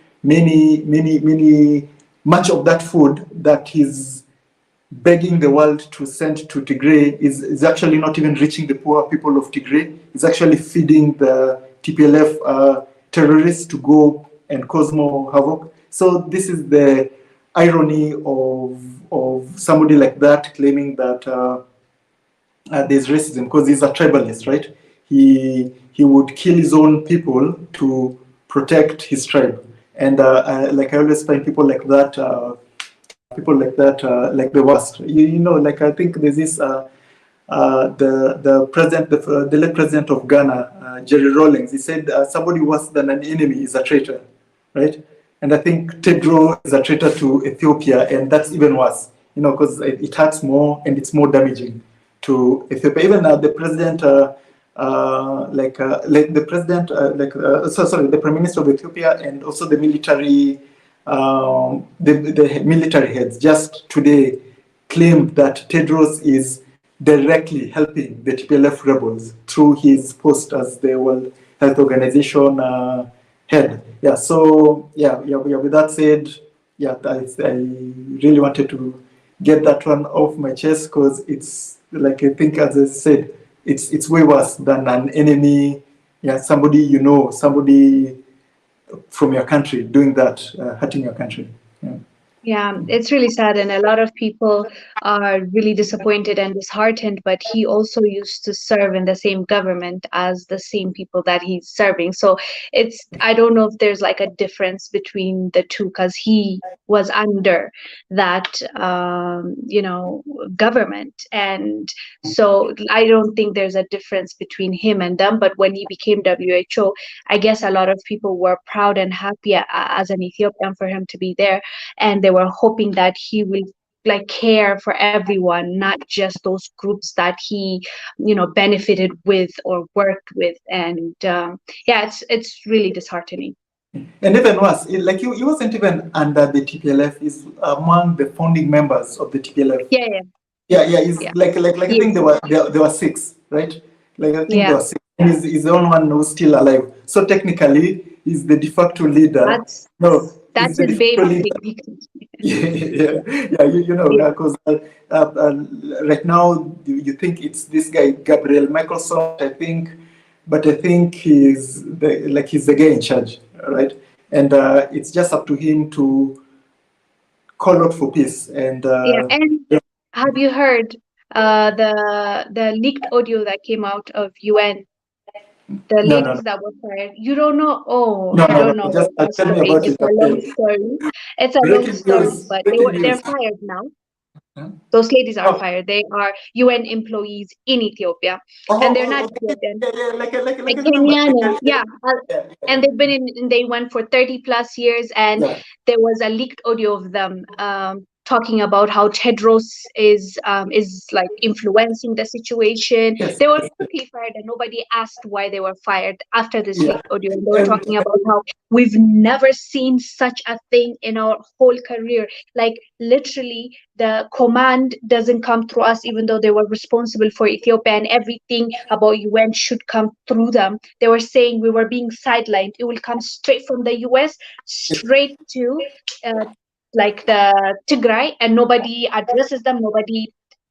Much of that food that he's begging the world to send to Tigray is actually not even reaching the poor people of Tigray. It's actually feeding the TPLF terrorists to go and cause more havoc. So this is the irony of somebody like that claiming that there's racism, because he's a tribalist, right? He would kill his own people to protect his tribe. And like I always find people like that like the worst. Like I think there's this the late president of Ghana, Jerry Rawlings. He said somebody worse than an enemy is a traitor, right? And I think Tedro is a traitor to Ethiopia, and that's even worse. Because it hurts more and it's more damaging to Ethiopia. Even the president. The prime minister of Ethiopia and also the military the military heads just today claimed that Tedros is directly helping the TPLF rebels through his post as the World Health Organization head. Yeah. So yeah. With that said, yeah, I really wanted to get that one off my chest because it's like I think, as I said, it's way worse than an enemy. Yeah, somebody you know, somebody from your country doing that, hurting your country. Yeah. Yeah, it's really sad, and a lot of people are really disappointed and disheartened. But he also used to serve in the same government as the same people that he's serving. So I don't know if there's like a difference between the two, because he was under that, government. And so I don't think there's a difference between him and them. But when he became WHO, I guess a lot of people were proud and happy as an Ethiopian for him to be there, and they were hoping that he will like care for everyone, not just those groups that he benefited with or worked with. And yeah, it's really disheartening. And even worse, like he wasn't even under the TPLF. He's among the founding members of the TPLF. Yeah, yeah, Yeah. He's yeah. like I think Yes. there were six, right? Like I think there Yeah, were six. And he's the only one who's still alive. So technically, he's the de facto leader. that's No, he's that's the de his facto baby. leader. Yeah. Yeah. Because right now you think it's this guy Gabriel Michelson, I think, but I think he's the guy in charge, right? And it's just up to him to call out for peace. And Yeah, and yeah. have you heard the leaked audio that came out of UN? The No, no, no, ladies that were fired. You don't know? Oh, no, you no, no, don't know no. about Just that tell me story. about It's it. a long Okay. story. It's a long Breaking story, news. but Breaking they're news. fired now. Huh? Those ladies are Oh, fired. They are UN employees in Ethiopia, and they're not okay. Ethiopian. Yeah. Like Like I remember. Kenyan, yeah. And Yeah. they've been in, they went for 30 plus years, and Yeah. there was a leaked audio of them talking about how Tedros is like influencing the situation. Yes. They were quickly fired, and nobody asked why they were fired after this Yeah. leaked audio. And they were And talking about how we've never seen such a thing in our whole career. Like literally, the command doesn't come through us, even though they were responsible for Ethiopia, and everything about UN should come through them. They were saying we were being sidelined. It will come straight from the US, straight to uh, like the Tigray, and nobody addresses them, nobody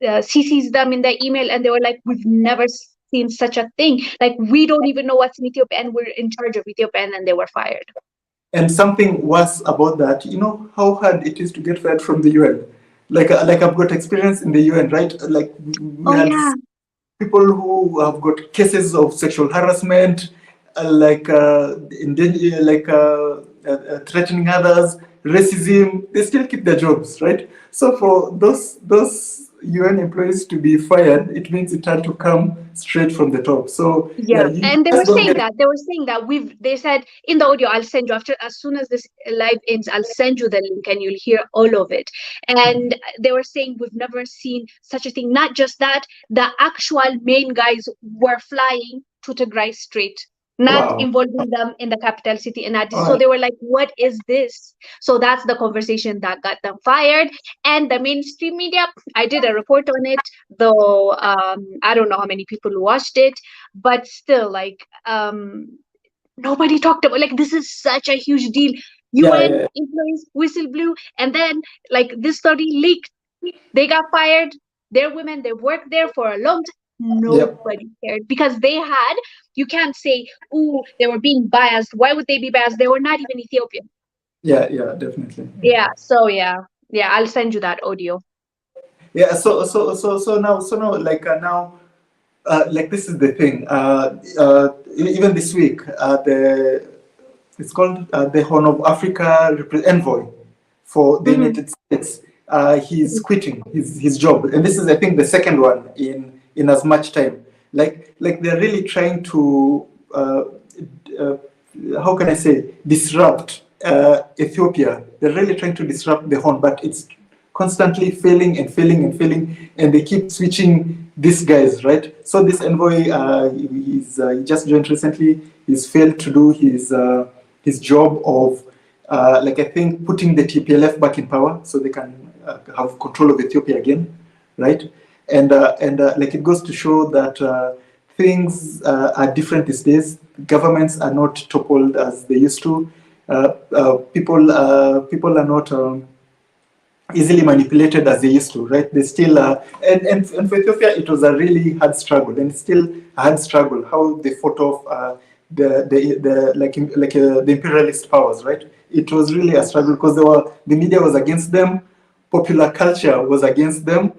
CCs them in the email, and they were like, we've never seen such a thing. Like we don't even know what's in Ethiopia, and we're in charge of Ethiopia, and then they were fired. something worse about that, you know how hard it is to get fired from the UN. Like I've got experience in the UN, right? Like we Oh had yeah, people who have got cases of sexual harassment, threatening others, racism. They still keep their jobs, right? So for those UN employees to be fired, it means it had to come straight from the top. So yeah, yeah. you And they were just don't saying get. that they said in the audio, I'll send you after, as soon as this live ends, I'll send you the link and you'll hear all of it. And they were saying we've never seen such a thing. Not just that, the actual main guys were flying to Tigray straight, not Wow. involving them in the capital city in Addis. So All they were like, what is this? So that's the conversation that got them fired. And the mainstream media, I did a report on it, though I don't know how many people watched it, but still, like, nobody talked about, like, this is such a huge deal. yeah, UN yeah, employees whistle blew, and then like this story leaked, they got fired. They're women, they worked there for a long time. yeah, Nobody cared because they had, you can't say, oh, they were being biased. Why would they be biased? They were not even Ethiopian. yeah, definitely. Yeah, so yeah, I'll send you that audio. Yeah, so now, like this is the thing. Even this week, it's called the Horn of Africa envoy for the Hmm. United States. He's quitting his job, and this is, I think, the second one in as much time. Like they're really trying to uh, how can I say, disrupt Ethiopia. They're really trying to disrupt the Horn, but it's constantly failing and failing and failing, and they keep switching these guys, right? So this envoy, he just joined recently. He's failed to do his job of, like I think, putting the TPLF back in power so they can have control of Ethiopia again, right? And like it goes to show that things are different these days. Governments are not toppled as they used to. People are not easily manipulated as they used to, right? They still and for Ethiopia it was a really hard struggle, and still a hard struggle how they fought off the imperialist powers, right? It was really a struggle because the media was against them, popular culture was against them,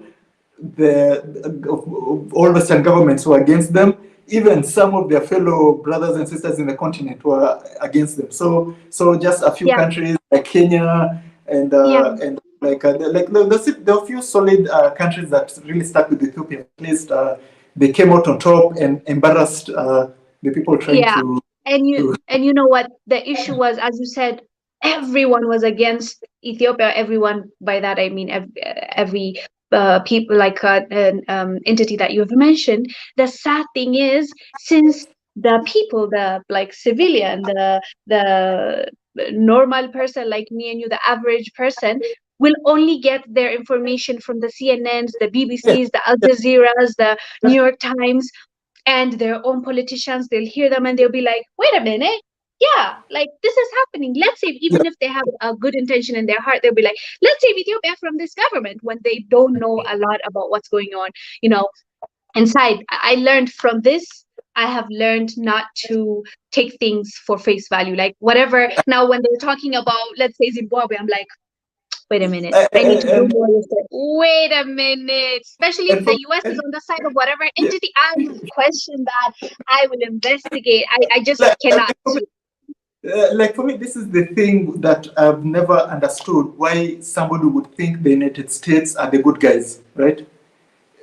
all Western governments were against them. Even some of their fellow brothers and sisters in the continent were against them. So just a few Yeah, countries like Kenya yeah, and there are a few solid countries that really stuck with Ethiopia. At least they came out on top and embarrassed the people trying yeah. to. And you know what the issue was, as you said, everyone was against Ethiopia. Everyone, by that I mean every people, like an entity that you have mentioned. The sad thing is, since the people, the like civilian, the normal person like me and you, the average person, will only get their information from the CNNs, the Yeah, BBCs, the Al Jazeeras, the New York Times, and their own politicians. They'll hear them and they'll be like, wait a minute, yeah, like this is happening. Let's save, yeah, even if they have a good intention in their heart, they'll be like, let's save Ethiopia from this government, when they don't know a lot about what's going on, you know, inside. I learned from this. I have learned not to take things for face value. Like whatever. Now, when they're talking about, let's say, Zimbabwe, I'm like, wait a minute. I need to do and, more research. Wait a minute. Especially if and, the for, US is and on the side of whatever yeah, entity, I will question that. I will investigate. I just like, cannot. like for me, this is the thing that I've never understood why somebody would think the United States are the good guys, right?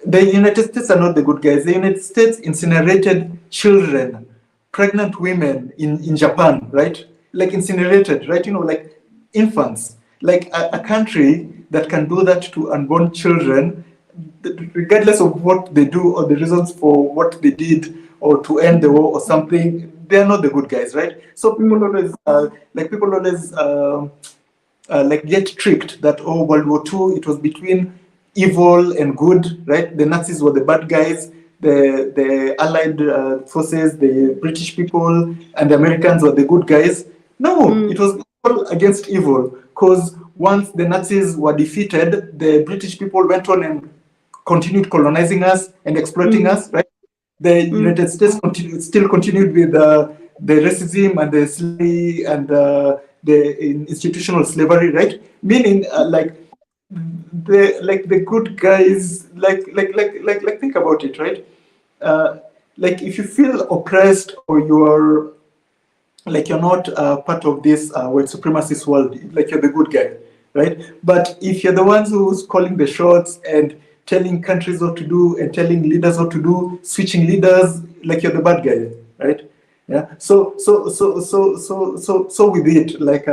The United States are not the good guys. The United States incinerated children, pregnant women in Japan, right? Like incinerated, right? Like infants. Like a country that can do that to unborn children, regardless of what they do or the reasons for what they did or to end the war or something, they're not the good guys, right? So people always like get tricked that, oh, World War II, it was between evil and good, right? The Nazis were the bad guys, the Allied forces, the British people, and the Americans were the good guys. No, Mm, it was all against evil, because once the Nazis were defeated, the British people went on and continued colonizing us and exploiting mm, us, right? The mm, United States still continued with the racism and the slavery and the institutional slavery, right? Meaning, the good guys, think about it, right? Uh, like if you feel oppressed or you're like you're not part of this white supremacist world, like you're the good guy, right? But if you're the ones who's calling the shots and telling countries what to do and telling leaders what to do, switching leaders, like you're the bad guy, right? Yeah. So with it, like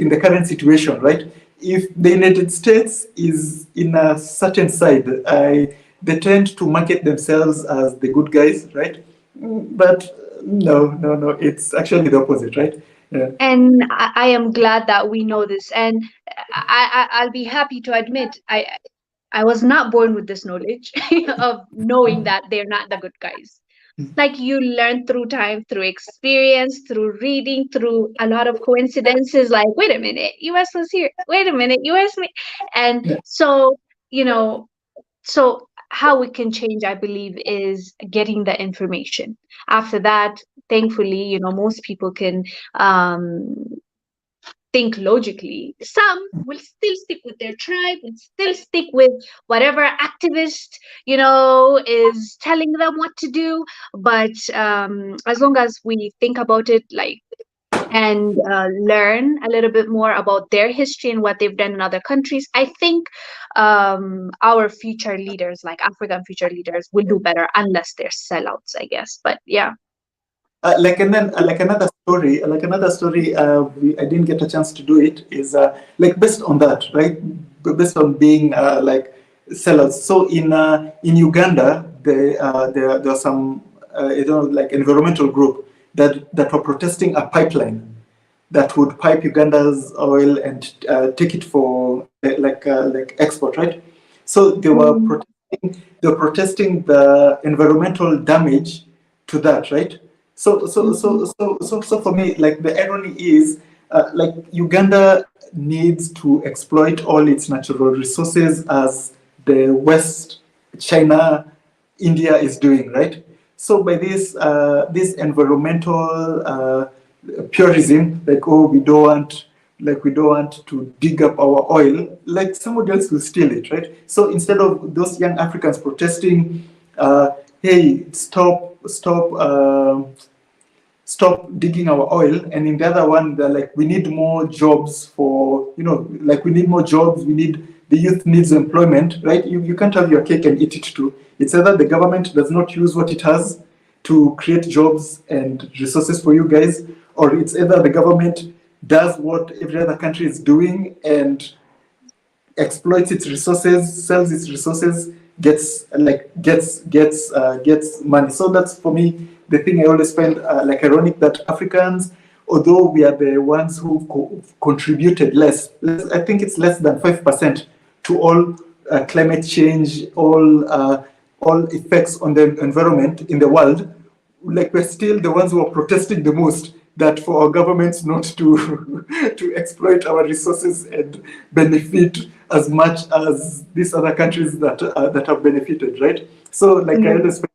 in the current situation, right? If the United States is in a certain side, they tend to market themselves as the good guys, right? But no, it's actually the opposite, right? Yeah. and I am glad that we know this. And I'll be happy to admit, I was not born with this knowledge of knowing that they're not the good guys. Like you learn through time, through experience, through reading, through a lot of coincidences. Like, wait a minute, US was here. Wait a minute, US. And Yeah. so, you know, so how we can change, I believe, is getting the information. After that, thankfully, most people can um, think logically. Some will still stick with their tribe, will still stick with whatever activist, is telling them what to do. But as long as we think about it, like, and learn a little bit more about their history and what they've done in other countries, I think our future leaders, like African future leaders, will do better, unless they're sellouts, I guess. But yeah. And then like another story, I didn't get a chance to do it, is like based on that, right? Based on being sellers. So in Uganda, there are some like environmental group that were protesting a pipeline that would pipe Uganda's oil and take it for like export, right? So they were Mm, protesting they're protesting the environmental damage to that, right? So for me, like the irony is, like Uganda needs to exploit all its natural resources as the West, China, India is doing, right? So by this environmental purism, like oh we don't want to dig up our oil, like somebody else will steal it, right? So instead of those young Africans protesting, hey, stop digging our oil, and in the other one they're like we need more jobs for, like we need more jobs, the youth needs employment, right? You can't have your cake and eat it too. It's either the government does not use what it has to create jobs and resources for you guys, or it's either the government does what every other country is doing and exploits its resources, sells its resources, gets money. So that's for me the thing I always find like ironic, that Africans, although we are the ones who contributed less, I think it's less than 5% to all climate change, all effects on the environment in the world. Like we're still the ones who are protesting the most, that for our governments not to to exploit our resources and benefit as much as these other countries that have benefited, right? So like I Yeah. understand,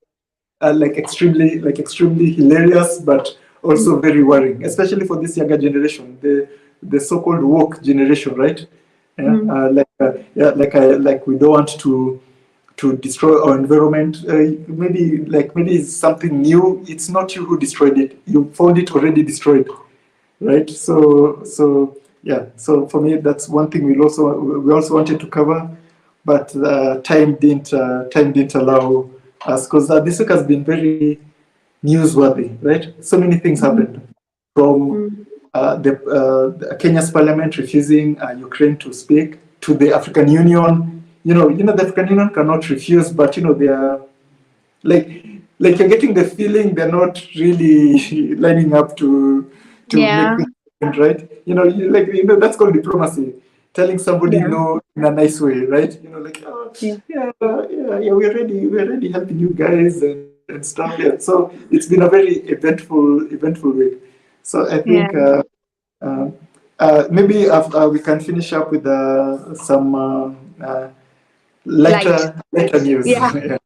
extremely hilarious, but also very worrying, especially for this younger generation, the so-called woke generation, right? Yeah, Mm. like we don't want to destroy our environment. Maybe it's something new. It's not you who destroyed it. You found it already destroyed, right? So yeah. So for me, that's one thing we also wanted to cover, but time didn't allow us, because this week has been very newsworthy, right? So many things Mm. happened, from Mm. Kenya's parliament refusing Ukraine to speak, to the African Union. The African Union cannot refuse, but they are like like you're getting the feeling they're not really lining up to make Yeah. things happen, right? That's called diplomacy, telling somebody Yeah. no in a nice way, right? Like, oh, Yeah. yeah, we're ready helping you guys and stuff. Yeah, so it's been a very eventful week. So I Yeah. think uh, maybe after we can finish up with some Light. lighter news. Yeah.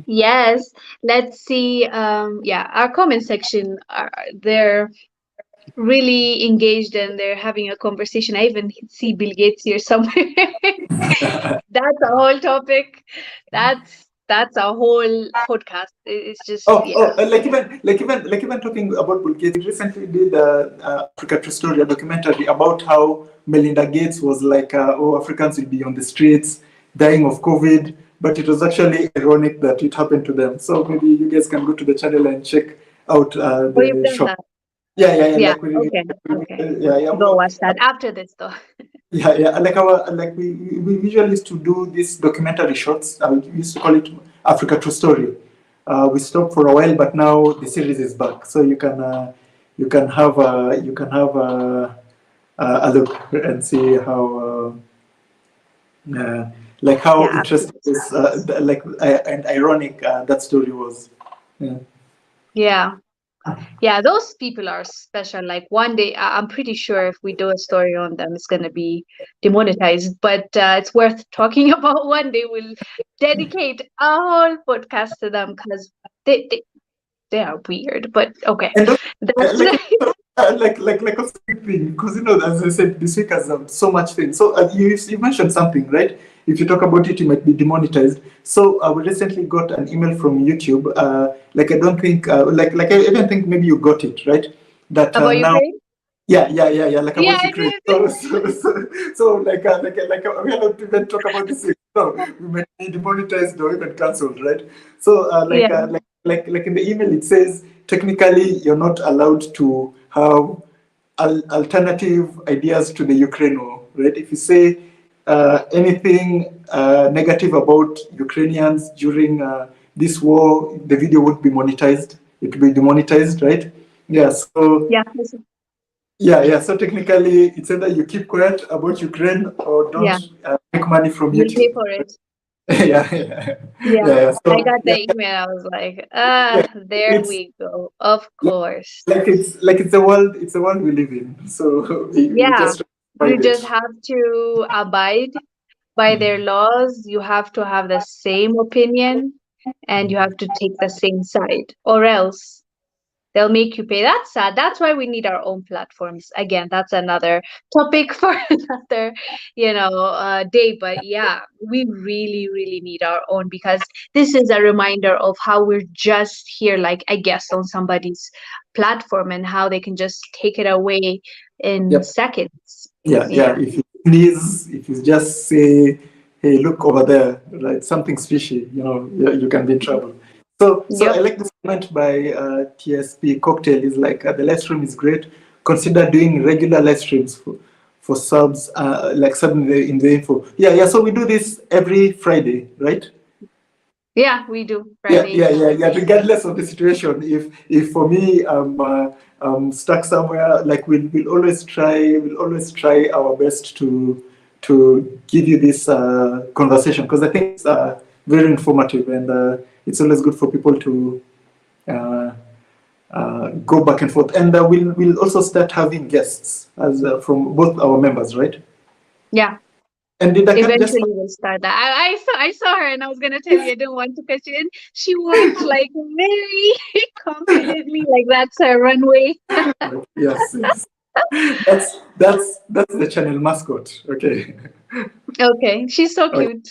Yes. Let's see. Yeah, our comment section are they're really engaged and they're having a conversation. I even see Bill Gates here somewhere. That's a whole topic. That's a whole podcast. It's just yeah. Like even talking about Bill Gates, we recently did Africa True Story, a documentary about how Melinda Gates was like, oh, Africans will be on the streets dying of COVID, but it was actually ironic that it happened to them. So maybe you guys can go to the channel and check out Oh, you've the done show. that. Yeah. Yeah. Like we, Okay. Okay. yeah, yeah. Go watch that after this though. Yeah. We usually used to do these documentary shorts. We used to call it Africa True Story. We stopped for a while, but now the series is back, so you can have a look and see how Yeah. interesting this and ironic that story was. Yeah. Yeah. Yeah, those people are special. Like one day, I'm pretty sure if we do a story on them, it's gonna be demonetized. But it's worth talking about. One day we'll dedicate a whole podcast to them because they are weird. But okay, And that's like also big thing, because as I said, this week has so much thing. So you mentioned something, right? If you talk about it, you might be demonetized. So we recently got an email from YouTube. Like I don't think like I even think maybe you got it, right? That about now, Ukraine. yeah, like Yeah, about I Ukraine. did. So we are not to even talk about this. No, we might be demonetized or even cancelled, right? So Yeah. like in the email it says technically you're not allowed to have alternative ideas to the Ukraine war, right? If you say anything negative about Ukrainians during this war, the video would be monetized. It would be demonetized, right? Yeah. So Yeah. yeah. So technically, it's either you keep quiet about Ukraine or don't Yeah. make money from You YouTube. pay for it. Yeah, yeah, Yeah, yeah. I So got yeah, the email. I was like, yeah, there it's we go. Of course. it's the world, it's the world we live in. So we Yeah, just you find just it. have to abide by their Mm. laws. You have to have the same opinion and you have to take the same side, or else they'll make you pay. That's sad. That's why we need our own platforms. Again, that's another topic for another, day. But yeah, we really, really need our own because this is a reminder of how we're just here, like a guest on somebody's platform, and how they can just take it away in Yep. seconds. Yeah, yeah. Yeah. If you sneeze, if you just say, "Hey, look over there," like something's fishy, you can be in trouble. So I Yep. like this comment by TSP Cocktail. Is like the live stream is great. Consider doing regular live streams for subs, like sub in the info. Yeah, yeah. So we do this every Friday, right? Yeah, we do Yeah, yeah, Fridays. yeah, yeah. Regardless of the situation, if for me I'm stuck somewhere, like we'll always try our best to give you this conversation, because I think it's very informative, and it's always good for people to uh, go back and forth. And we'll also start having guests as from both our members, right? Yeah. And did I can just Eventually, we'll start that. I saw her, and I was gonna tell you I didn't want to cut you in. She walked like very confidently, like that's her runway. yes, yes. That's the channel mascot. Okay. Okay, she's so Okay. cute.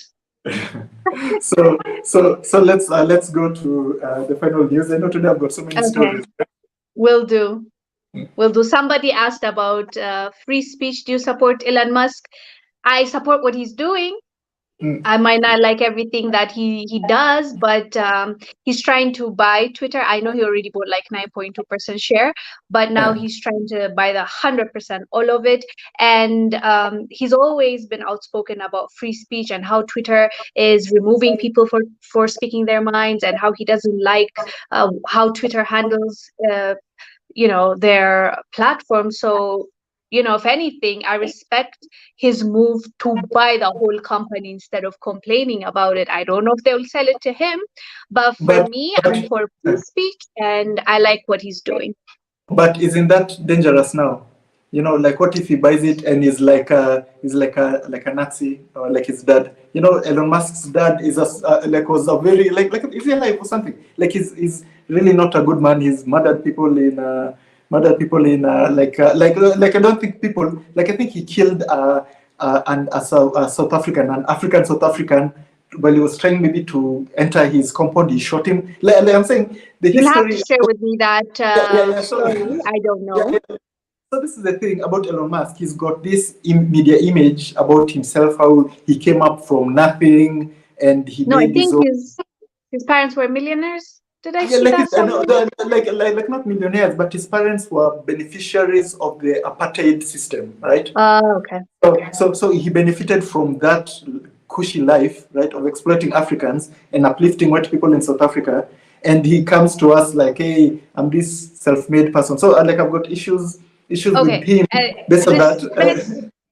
So let's go to the final news. I know today I've got so many Okay, stories. will do. Will do. Somebody asked about free speech. Do you support Elon Musk? I support what he's doing. Mm, I might not like everything that he does, but he's trying to buy Twitter. I know he already bought like 9.2% share, but now yeah. he's trying to buy the 100% all of it. And he's always been outspoken about free speech and how Twitter is removing people for speaking their minds, and how he doesn't like how Twitter handles their platform. So if anything, I respect his move to buy the whole company instead of complaining about it. I don't know if they'll sell it to him, but for But me, I'm but for free speech and I like what he's doing. but isn't that dangerous now? Like what if he buys it and is like a Nazi, or like his dad? Elon Musk's dad was a very is he alive or something? Like he's really not a good man. He's murdered people in like I don't think people like I think he killed a South African, an African South African, while he was trying maybe to enter his compound. He shot him. Like I'm saying, the You'll have to history. share with me that Yeah, yeah, yeah. So, story. I don't yeah, know. yeah. So this is the thing about Elon Musk. He's got this media image about himself, how he came up from nothing and he No, I made his think own. his parents were millionaires. Did I Yeah, see like that it's, no, somewhere? like not millionaires, but his parents were beneficiaries of the apartheid system, right? Okay. So he benefited from that cushy life, right, of exploiting Africans and uplifting white people in South Africa. And he comes to us like, "Hey, I'm this self-made person." So like I've got issues with Okay. him based on that.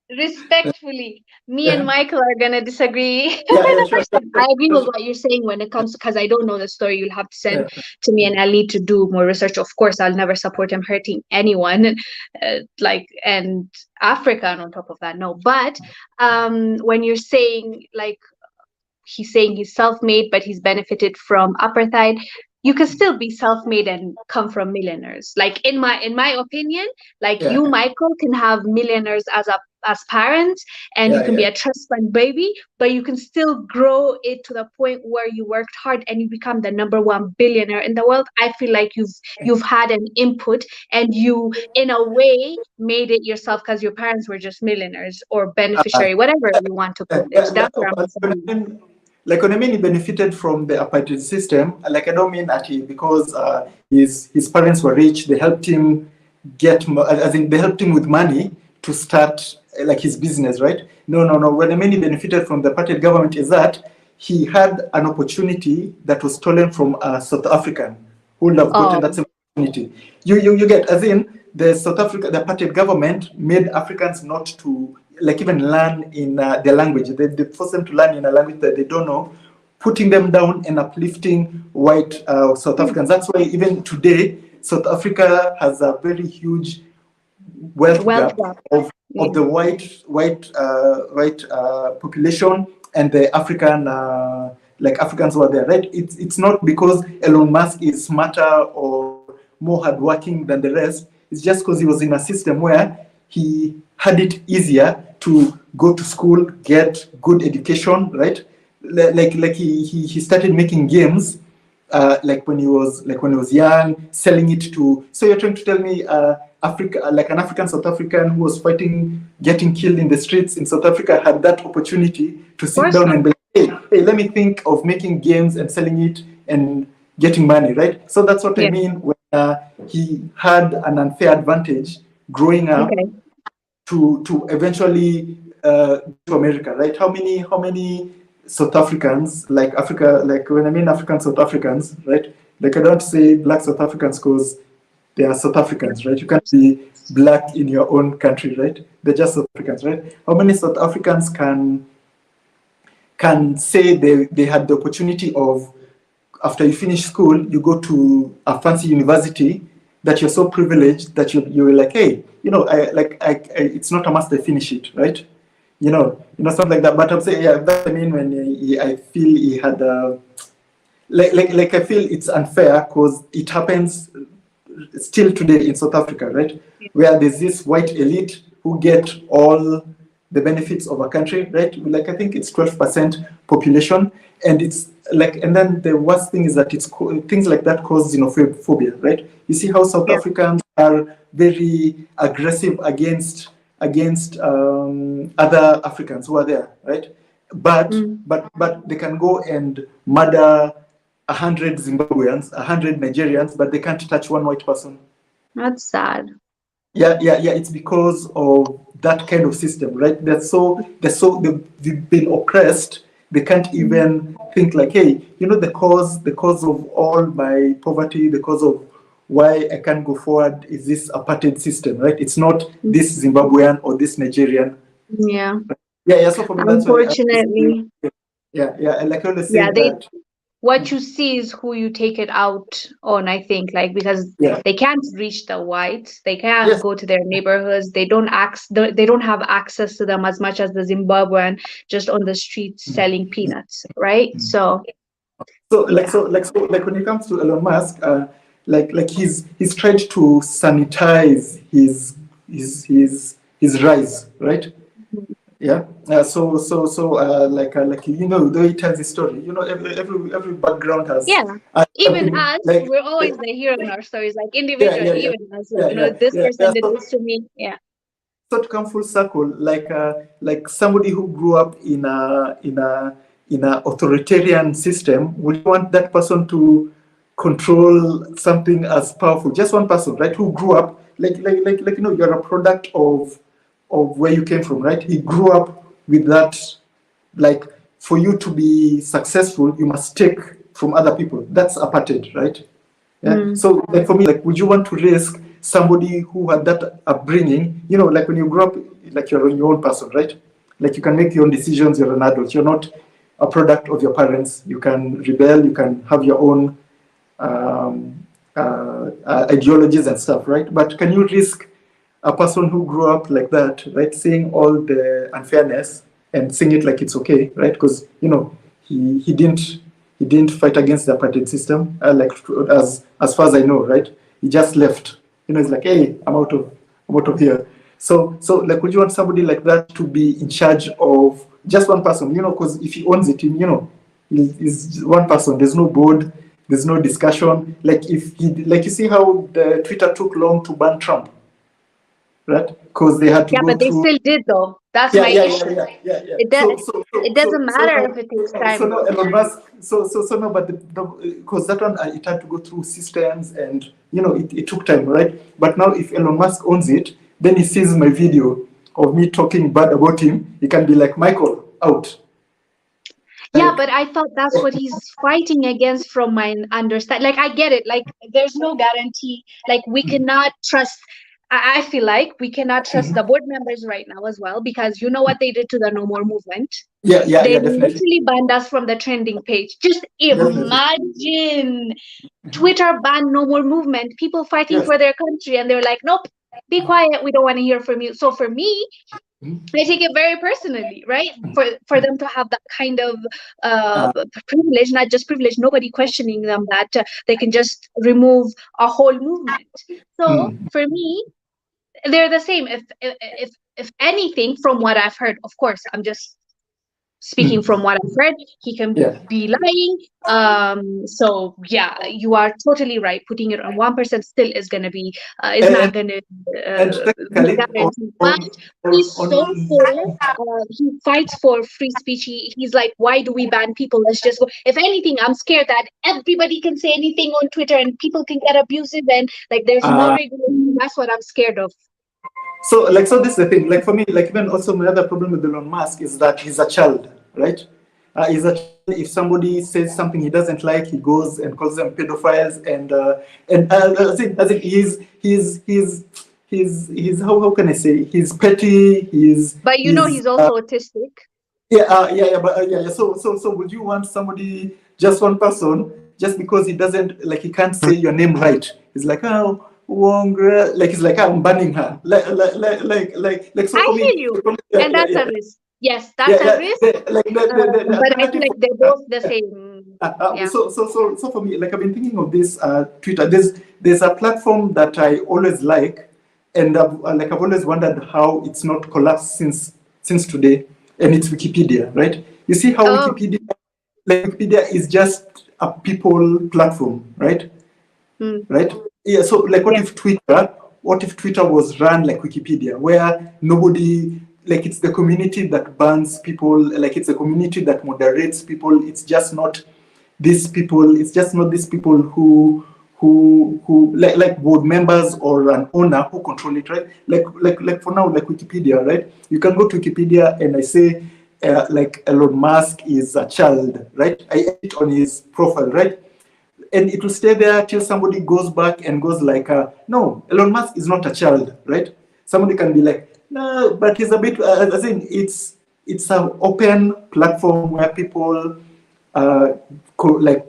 Respectfully, me and Yeah, Michael are gonna disagree for yeah, yeah, the sure, first sure, time. sure, I agree sure, with sure. what you're saying when it comes, because I don't know the story. You'll have to send Yeah, to me, and I'll need to do more research. Of course, I'll never support him hurting anyone, and Africa. And on top of that, no. But when you're saying like he's saying he's self-made, but he's benefited from apartheid. You can still be self-made and come from millionaires. Like in my opinion, like yeah, you, Michael, can have millionaires as parents, and you yeah, can be yeah. a trust fund baby, but you can still grow it to the point where you worked hard and you become the number one billionaire in the world. I feel like you've had an input, and you in a way made it yourself because your parents were just millionaires or Uh, beneficiary, whatever you want to call it. That's what I'm saying. like when I mean he benefited from the apartheid system, like I don't mean that because his parents were rich, they helped him as in they helped him with money to start like his business, right? No, no, no. What I mean he benefited from the apartheid government is that he had an opportunity that was stolen from a South African who would have gotten that Oh, same opportunity. You get, as in the South Africa, the apartheid government made Africans not to like even learn in their language. They force them to learn in a language that they don't know, putting them down and uplifting white South Africans. That's why even today, South Africa has a very huge wealth Wealth gap gap. of Yeah. the white population and the African like Africans who are there, right? It's not because Elon Musk is smarter or more hardworking than the rest. It's just because he was in a system where he had it easier to go to school, get good education, right? Like he started making games like when he was young, selling it to. So you're trying to tell me Africa, like an African South African who was fighting, getting killed in the streets in South Africa, had that opportunity to Of sit course down not. and be like, hey, let me think of making games and selling it and getting money, right? So that's what I Yeah. mean when he had an unfair advantage growing up Okay. to eventually go to America, right? How many South Africans, like Africa, like when I mean African South Africans, right? Like I don't say black South Africans because they are South Africans, right? You can't be black in your own country, right? They're just South Africans, right? How many South Africans can say they had the opportunity of, after you finish school, you go to a fancy university, that you're so privileged that you're like, hey, it's not a must I finish it, right? Something like that. But I'm saying, yeah, that I mean when I feel he had like I feel it's unfair because it happens still today in South Africa, right? Where there's this white elite who get all the benefits of a country, right? Like I think it's 12% population, and it's like, and then the worst thing is that things like that cause xenophobia, right? You see how South Yeah. Africans are very aggressive against other Africans who are there, right? But Mm. but they can go and murder 100 Zimbabweans, 100 Nigerians, but they can't touch one white person. That's sad. Yeah. It's because of that kind of system, right? They've been oppressed. They can't Mm. even think like, hey, the cause of all my poverty, the cause of why I can't go forward is this apartheid system, right? It's not this Zimbabwean or this Nigerian. Yeah. Yeah. So for me, that's why Unfortunately, yeah. And like I always say yeah, that, what you see is who you take it out on, I think, like, because yeah, they can't reach the whites, they can't yes, go to their neighborhoods, they don't have access to them as much as the Zimbabwean just on the streets selling peanuts, right? So yeah. so when it comes to Elon Musk, like he's tried to sanitize his rise, right? Yeah. Like the way he tells his story, every background has Yeah, even something us, like, we're always the hero in our stories, like yeah, individually, yeah, yeah, even us, like, yeah, yeah, this yeah, yeah. person did this to me. Yeah. So to come full circle, like somebody who grew up in a authoritarian system, would you want that person to control something as powerful? Just one person, right? Who grew up you're a product of where you came from, right? He grew up with that. Like, for you to be successful, you must take from other people. That's apartheid, right? Yeah. Mm. So, like for me, like, would you want to risk somebody who had that upbringing? Like when you grow up, like you're your own person, right? Like you can make your own decisions. You're an adult. You're not a product of your parents. You can rebel. You can have your own ideologies and stuff, right? But can you risk a person who grew up like that, right, seeing all the unfairness and seeing it like it's okay, right? Because he didn't fight against the apartheid system, like as far as I know, right? He just left. It's like, hey, I'm out of here. So like, would you want somebody like that to be in charge of just one person? Because if he owns it, he's one person. There's no board. There's no discussion. Like, if he, like, you see how the Twitter took long to ban Trump, right? Because they had to Yeah, go but they through. still did though. That's Yeah, my yeah, yeah, issue. yeah, yeah, yeah. It does. It doesn't matter if it takes So time now though. Elon Musk, so no, but because that one, it had to go through systems, and it took time, right? But now, if Elon Musk owns it, then he sees my video of me talking bad about him, he can be like, Michael, out. Yeah, Like, but I thought that's what he's fighting against from my understand. Like, I get it. Like, there's no guarantee. Like, we cannot trust. I feel like we cannot trust the board members right now as well, because you know what they did to the No More movement. Yeah, yeah, They yeah, definitely, literally banned us from the trending page. Just definitely. imagine Mhm. Twitter banned No More movement, people fighting Yes. for their country, and they're like, nope, be quiet, we don't want to hear from you. So for me, Mhm. I take it very personally, right? For them to have that kind of Uh, privilege, not just privilege, nobody questioning them, that they can just remove a whole movement. So mm, for me, they're the same. If anything, from what I've heard, of course, I'm just speaking mm, from what I've read, he can yeah. be lying. So yeah, you are totally right. Putting it on 1% still is gonna be is And not gonna and be technically guaranteed. But he's so on for he fights for free speech. He's like, why do we ban people? Let's just go. If anything, I'm scared that everybody can say anything on Twitter and people can get abusive, and like there's no uh, regulation. That's what I'm scared of. so like so this is the thing. Like for me, like even also my other problem with Elon Musk is that he's a child, right? He's a child. If somebody says something he doesn't like, he goes and calls them pedophiles, and as in he's how can I say, he's petty. But you know, He's he's also autistic. Yeah, but yeah. So, would you want somebody, just one person, just because he doesn't, like, he can't say your name right? He's like, oh, Wongra, like, he's like, I'm banning her, like. So I for hear me, you, yeah, and yeah, that's yeah, a risk. Yes, that's yeah, a yeah. risk. The But I feel alternative like for they're both the same. Yeah. so for me, like, I've been thinking of this Twitter. There's a platform that I always like, and I've always wondered how it's not collapsed since today, and it's Wikipedia, right? You see how Oh. Wikipedia is just a people platform, right? Mm, Right? Yeah. So, like, yeah. what if Twitter was run like Wikipedia, where nobody, like, it's the community that bans people, like, it's a community that moderates people. It's just not these people. It's just not these people who like board members or an owner who control it, right? Like for now, like Wikipedia, right? You can go to Wikipedia and I say, like, Elon Musk is a child, right? I edit on his profile, right? And it will stay there till somebody goes back and goes like, no, Elon Musk is not a child, right? Somebody can be like, no, but he's a bit. I think it's an open platform where people uh, like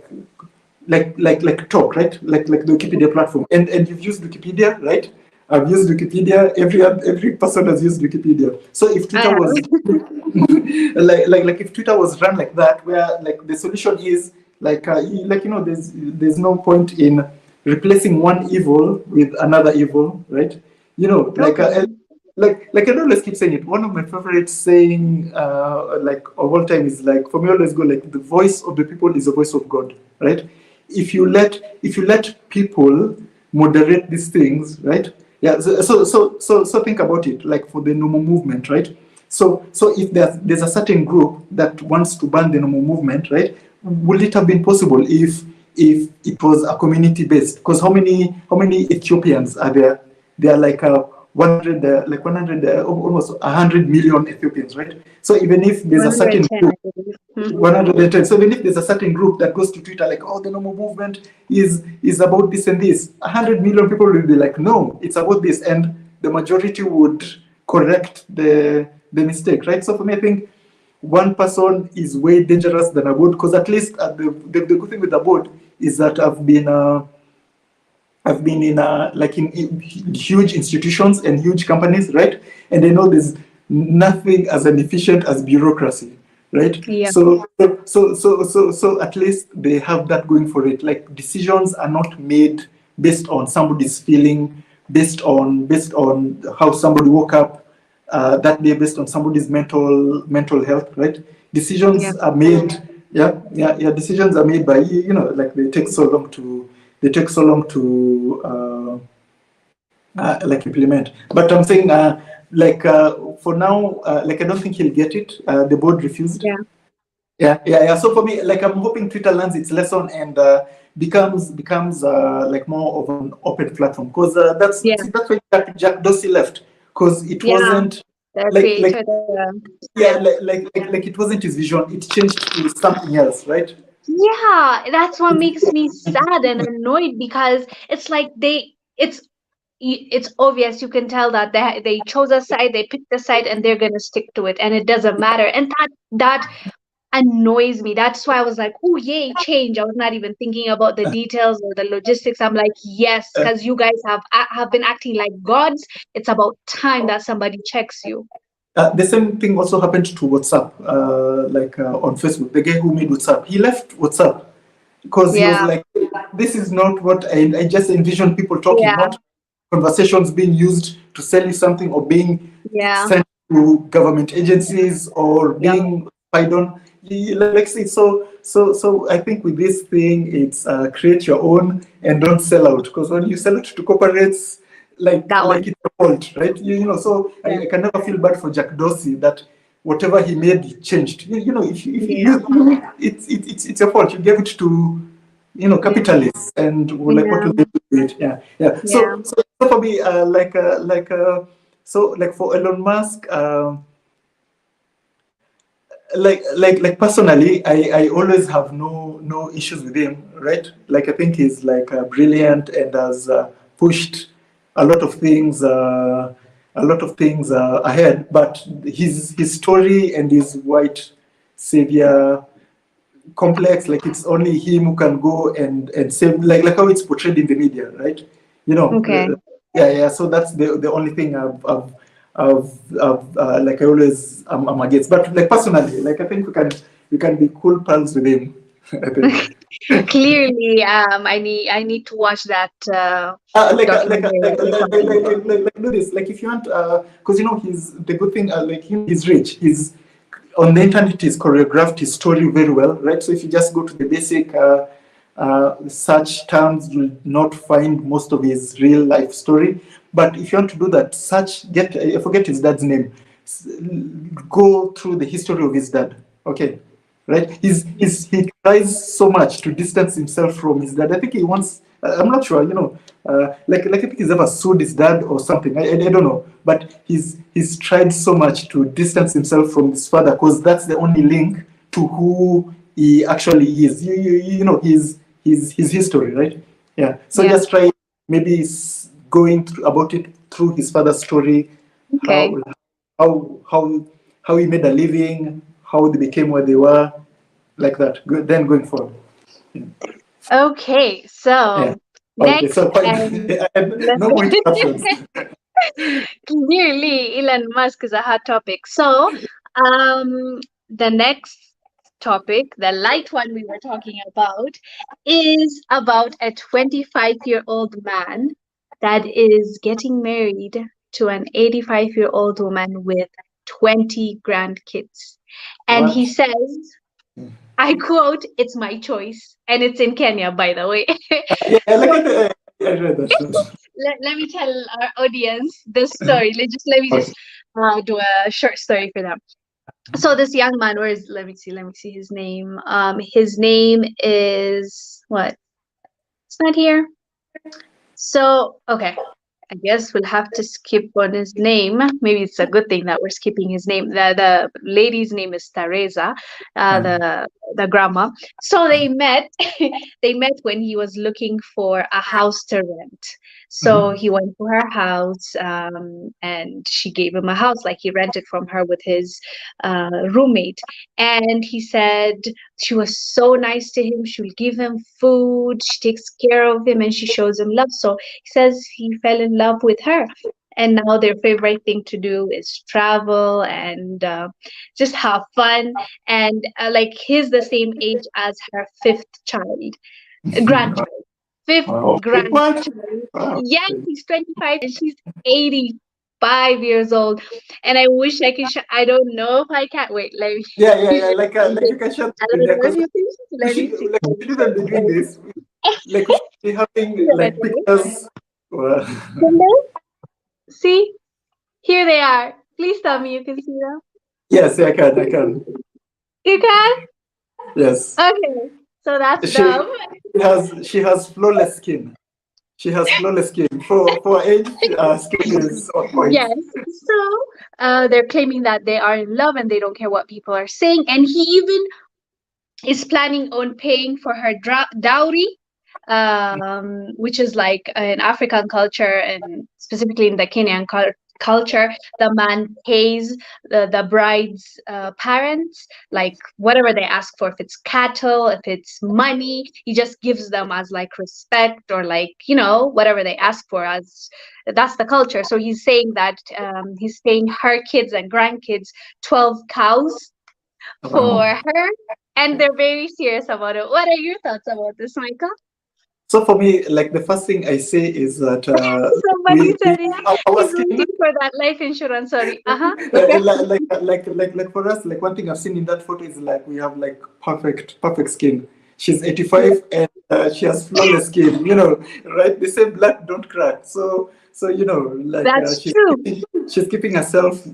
talk, right? Like the Wikipedia platform, and you've used Wikipedia, right? I've used Wikipedia. Every person has used Wikipedia. So if I Twitter was have. like if Twitter was run like that, where like the solution is like there's no point in replacing one evil with another evil, right? You know, Okay. like I always keep saying it. One of my favorite saying, like of all time, is like, for me, always go like, the voice of the people is the voice of God, right? If you let people moderate these things, right? Yeah. So think about it. Like for the Nomo movement, right? So if there's a certain group that wants to ban the Nomo movement, right? Would it have been possible if it was a community based? Because how many Ethiopians are there? They are like 100, like 100, almost 100 million Ethiopians, right? So even if there's a certain 110, group, I believe. Hmm. 110. So even if there's a certain group that goes to Twitter like, oh, the normal movement is about this and this, 100 million people will be like, no, it's about this, and the majority would correct the mistake, right? So for me, I think one person is way dangerous than a board, because at least the good thing with the board is that I've been in like in huge institutions and huge companies, right? And I know there's nothing as efficient as bureaucracy, right? Yeah. So at least they have that going for it. Like, decisions are not made based on somebody's feeling, based on how somebody woke up that day, based on somebody's mental health, right? Yeah. Decisions are made, yeah. Decisions are made by, like, they take so long to like implement. But I'm saying, like, for now, like, I don't think he'll get it. The board refused. Yeah. Yeah. So for me, like, I'm hoping Twitter learns its lesson and becomes like more of an open platform, because Yeah. that's why Jack Dorsey left, because it Yeah. wasn't The like creator. yeah, Yeah. like it wasn't his vision. It changed to something else, right? Yeah. That's what makes me sad and annoyed, because it's like it's it's obvious. You can tell that they chose a side, they picked a side, and they're gonna stick to it, and it doesn't matter. And that annoys me. That's why I was like, oh yay, change. I was not even thinking about the details or the logistics. I'm like, yes, Uh, because you guys have been acting like gods. It's about time that somebody checks you. the same thing also happened to WhatsApp, on Facebook. The guy who made WhatsApp, he left WhatsApp because he was Yeah, like, "This is not what I just envision people talking, yeah, not conversations being used to sell you something or being yeah. sent to government agencies or Yep. being spied on." Like say, so I think with this thing, it's create your own and don't sell out, because when you sell it to corporates, That like one. it's a fault, right? So Yeah. I can never feel bad for Jack Dorsey that whatever he made, he changed. If Yeah. it's a fault. You gave it to capitalists, and what Yeah. will they do with it? Yeah, yeah. Yeah. So for me, like for Elon Musk, like personally, I always have no issues with him, right? Like I think he's like brilliant and has pushed a lot of things, ahead. But his story and his white savior complex, like it's only him who can go and save, like how it's portrayed in the media, right? You know, Okay. yeah. So that's the only thing like I always I'm against. But like personally, like I think we can be cool pals with him. I think. Clearly, I need to watch that documentary that you're talking about. Do this. Like if you want, because he's the good thing. Like he's rich. He's on the internet. He's choreographed his story very well, right? So if you just go to the basic search terms, you'll not find most of his real life story. But if you want to do that, search. I forget his dad's name. Go through the history of his dad. Okay, right? He tries so much to distance himself from his dad. I think he wants. I'm not sure. Like I think he's ever sued his dad or something. I don't know. But he's tried so much to distance himself from his father because that's the only link to who he actually is. His history, right? Yeah. So Yeah. just try maybe going through about it through his father's story, Okay. how how how how he made a living, how they became where they were, like that. Good. Then going forward. Okay. Yeah. So Okay. next, So quite and let's no more interruptions. clearly Elon Musk is a hot topic. So, the next topic, the light one we were talking about, is about a 25-year-old man that is getting married to an 85-year-old woman with 20 grandkids. And he What? says, I quote, "It's my choice." And it's in Kenya, by the way. Yeah. Like So I read that. let me tell our audience the story. Let me just do a short story for them. So this young man, where is, let me see his name. His name is what? It's not here. So okay, I guess we'll have to skip on his name. Maybe it's a good thing that we're skipping his name. The lady's name is Teresa, the grandma. So they met. They met when he was looking for a house to rent. So Mhm. he went to her house, and she gave him a house, like he rented from her with his roommate. And he said she was so nice to him. She will give him food. She takes care of him, and she shows him love. So he says he fell in love with her. And now their favorite thing to do is travel and just have fun. And like he's the same age as her fifth child, grandchild, fifth Wow. What? grandchild. Wow. Yeah, he's 25 and she's 85 years old. And I wish I could. I don't know if I can. Wait, let me. Yeah. Like you can share I the don't video know if because you can. we Let should me see. like we shouldn't be doing this. Like we should be having like Wait. pictures. Can they see? Here they are. Please tell me you can see them. Yes, yeah, I can. I can. You can? Yes. Okay. So that's She them. she has flawless skin. She has flawless skin. For age, skin is on point. Yes. So they're claiming that they are in love and they don't care what people are saying. And he even is planning on paying for her dowry, which is like an African culture, and specifically in the Kenyan culture, the man pays the bride's parents like whatever they ask for. If it's cattle, if it's money, he just gives them as like respect, or like, you know, whatever they ask for. As that's the culture. So he's saying that he's paying her kids and grandkids 12 cows for Wow. her, and they're very serious about it. What are your thoughts about this, Michael? So for me, like the first thing I say is that Somebody said it. our He's skin, waiting for that life insurance. Sorry. Uh-huh. Okay. like for us, like one thing I've seen in that photo is like we have like perfect skin. She's 85 and she has flawless skin. You know, right? They say black don't crack. So you know, like That's true. she's keeping herself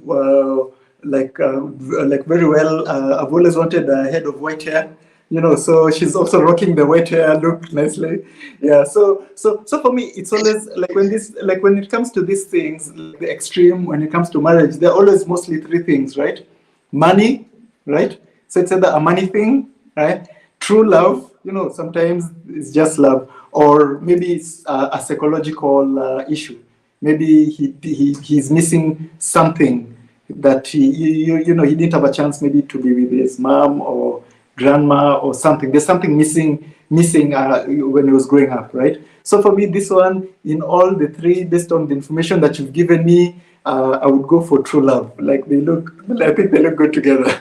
like very well. I've always wanted a head of white hair, you know, so she's also rocking the white hair look nicely. Yeah, so for me it's always like when it comes to these things, like the extreme, when it comes to marriage, there are always mostly three things, right? Money, right? So it's either a money thing, right? True love, you know, sometimes it's just love, or maybe it's a psychological issue. Maybe he's missing something that you know, he didn't have a chance maybe to be with his mom or grandma or something. There's something missing when he was growing up, right? So for me, this one, in all the three, based on the information that you've given me, I would go for true love. Like I think they look good together.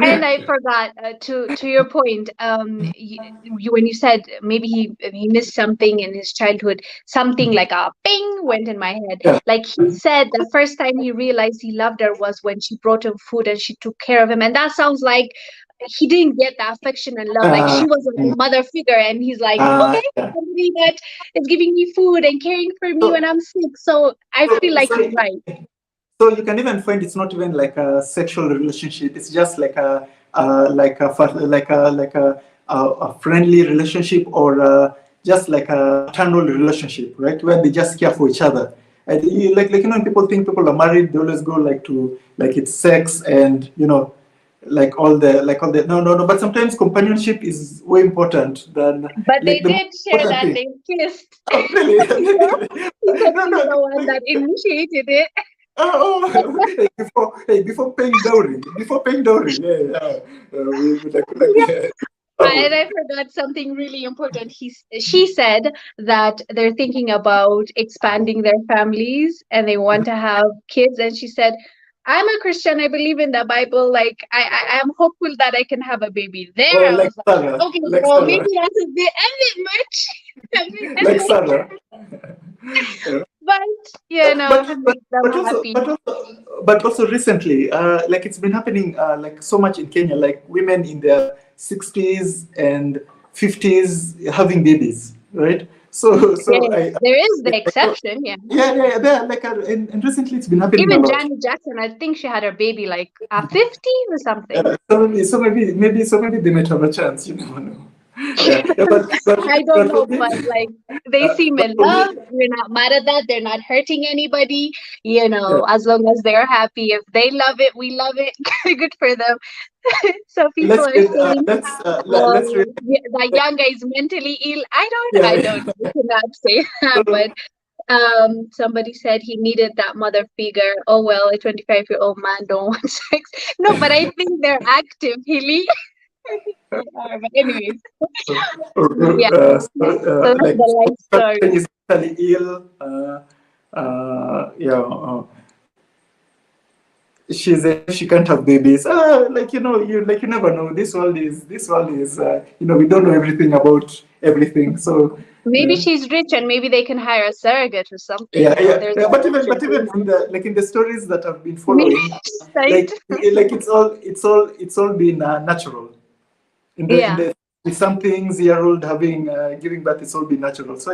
And I forgot to your point. When you said maybe he missed something in his childhood, something like a ping went in my head. Yeah. Like he said, the first time he realized he loved her was when she brought him food and she took care of him, and that sounds like he didn't get the affection and love. Like Uh, she was a mother figure, and he's like, okay, yeah. somebody that is giving me food and caring for me So, when I'm sick. So I feel like you're so right. So you can even find it's not even like a sexual relationship. It's just like a friendly relationship, or just like a maternal relationship, right? Where they just care for each other. And like you know, when people think people are married, they always go like to like it's sex and you know, like all the no. But sometimes companionship is way important than But they like the most did share important that thing. they kissed. Oh, really? You know, he said No, he's no. the one that initiated it. Hey, before paying dowry, yeah, Yeah. yeah. And Oh, I forgot something really important. She said that they're thinking about expanding their families and they want to have kids. And she said, I'm a Christian. I believe in the Bible. Like, I am hopeful that I can have a baby. There, oh, I was like, okay, Like well, maybe Sarah, that's a bit much. like Sarah. Yeah. But, you know, But make them but also happy. but also recently, like it's been happening like so much in Kenya, like women in their 60s and 50s having babies, right? So Yes, there is yeah, the exception. Yeah. yeah, they're like and recently it's been happening a Even lot. Janet Jackson, I think she had her baby like at 50 or something. So maybe they might have a chance. You never know. Yeah, yeah, I don't but for know, me, but like they seem but in for me, love. We're not mad at that. They're not hurting anybody. You yeah, know, as long as they're happy. If they love it, we love it. Good for them. So people let's are get saying, let's read. the young guy is mentally ill. I Yeah, don't, I cannot say that, so, but somebody said he needed that mother figure. Oh well, a 25-year-old man don't want sex. No, but I think they're active, Hilly. I think they are. But anyways, yeah. So that's like the life story. is mentally ill. Yeah, she can't have babies. Like you know, you never know. This world is we don't know everything about everything. So Maybe yeah. she's rich and maybe they can hire a surrogate or something. Yeah, You know, yeah, there's yeah. that But option even too. in the stories that I've been Maybe following, right? like it's all been natural. In Yeah. the with some things year old having giving birth, it's all been natural. So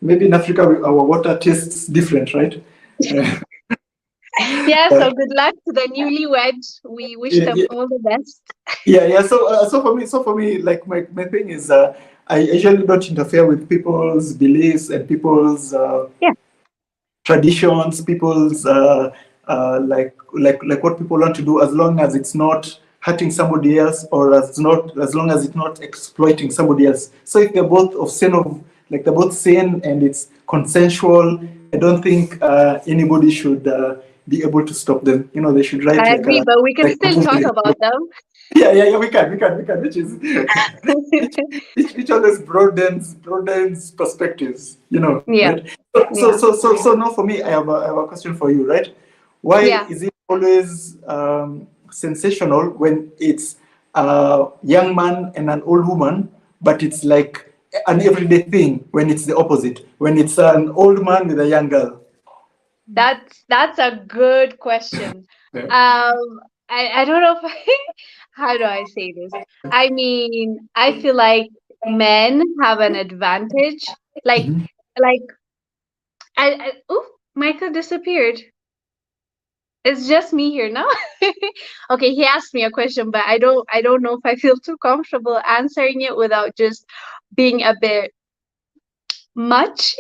maybe in Africa our water tastes different, right? Uh, Yeah. uh, So good luck to the newlyweds. We wish yeah, them yeah, all the best. yeah. So for me, like my thing is, I usually don't interfere with people's beliefs and people's Yeah. traditions, people's like what people want to do, as long as it's not hurting somebody else, or as long as it's not exploiting somebody else. So if they're both they're both sane and it's consensual, I don't think anybody should be able to stop them. They should write I agree, but we can like a still talk movie. about them. Yeah, we can, which is which always broadens perspectives, Yeah, right? So yeah, so so so, so now for me, I have a question for you, right? Why yeah. is it always sensational when it's a young man and an old woman, but it's like an everyday thing when it's the opposite, when it's an old man with a young girl? That's a good question. Yeah. I don't know if how do I say this? I mean, I feel like men have an advantage. Like Mhm. like oh, Michael disappeared. It's just me here now. Okay, he asked me a question, but I don't know if I feel too comfortable answering it without just being a bit much.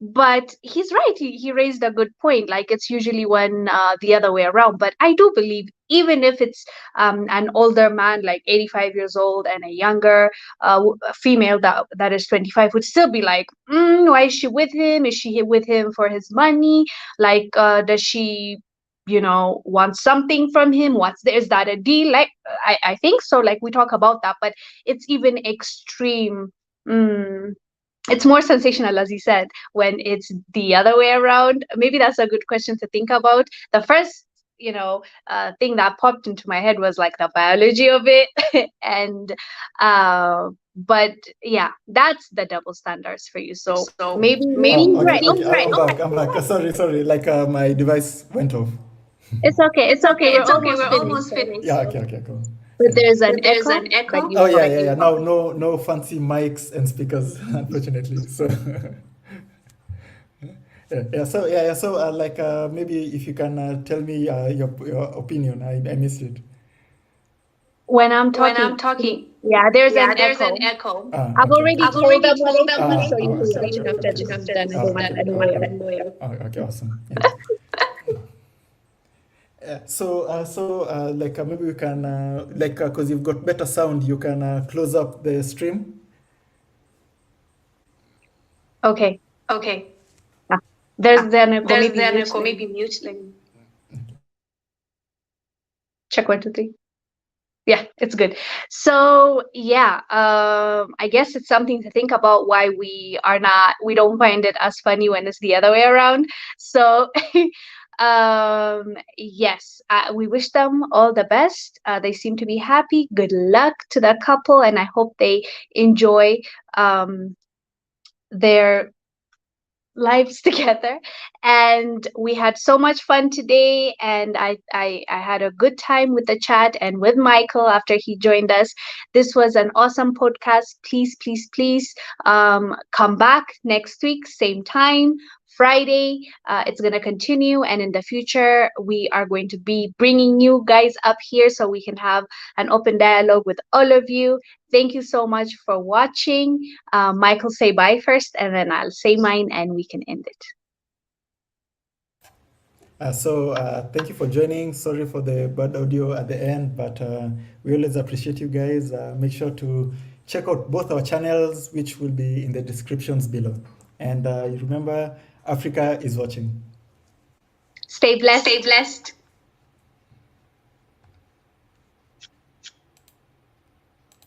But he's right, he raised a good point. Like, it's usually when the other way around. But I do believe, even if it's an older man like 85 years old and a younger female that is 25, would still be like, why is she with him? Is she with him for his money? Like, does she want something from him? Is that a deal? Like, I think so. Like, we talk about that, but it's even extreme. mm, it's more sensational, as you said, when it's the other way around. Maybe that's a good question to think about. The first thing that popped into my head was like the biology of it. And but yeah, that's the double standards for you. So So maybe maybe Oh, he's okay, right. okay. I'm back. Sorry. Like my device went off. It's okay, it's it's okay, okay. we're It's okay. almost We're finished. almost finished. Yeah, okay, cool. But Yeah. there's an But there's echo, an but echo. Oh you yeah. Now no fancy mics and speakers, unfortunately. So So like maybe if you can tell me your opinion. I missed it. when I'm When talking. I'm talking, Yeah, there's an yeah, there's an echo. echo. I've Okay, already I've okay. told already them what told I them what think, I so you think, can so you question can after question this is after done. this I is don't want done. I don't any want layer. any lawyer. Okay, awesome. Yeah. Like maybe we can like because you've got better sound, you can close up the stream. Okay. Okay. Ah, there's the echo. There's Maybe the mute. echo. Let me Maybe mute. Like, check 1, 2, 3. Yeah, it's good. So yeah, I guess it's something to think about, why we don't find it as funny when it's the other way around. So yes, we wish them all the best. They seem to be happy. Good luck to the couple, and I hope they enjoy their lives together. And we had so much fun today, and I had a good time with the chat and with Michael after he joined us. This was an awesome podcast. Please, please, please, come back next week, same time, Friday. It's going to continue, and in the future we are going to be bringing you guys up here so we can have an open dialogue with all of you. Thank you so much for watching. Michael, say bye first, and then I'll say mine, and we can end it. Thank you for joining. Sorry for the bad audio at the end, but we always appreciate you guys. Make sure to check out both our channels, which will be in the descriptions below. And you remember, Africa is watching. Stay stay blessed. blessed.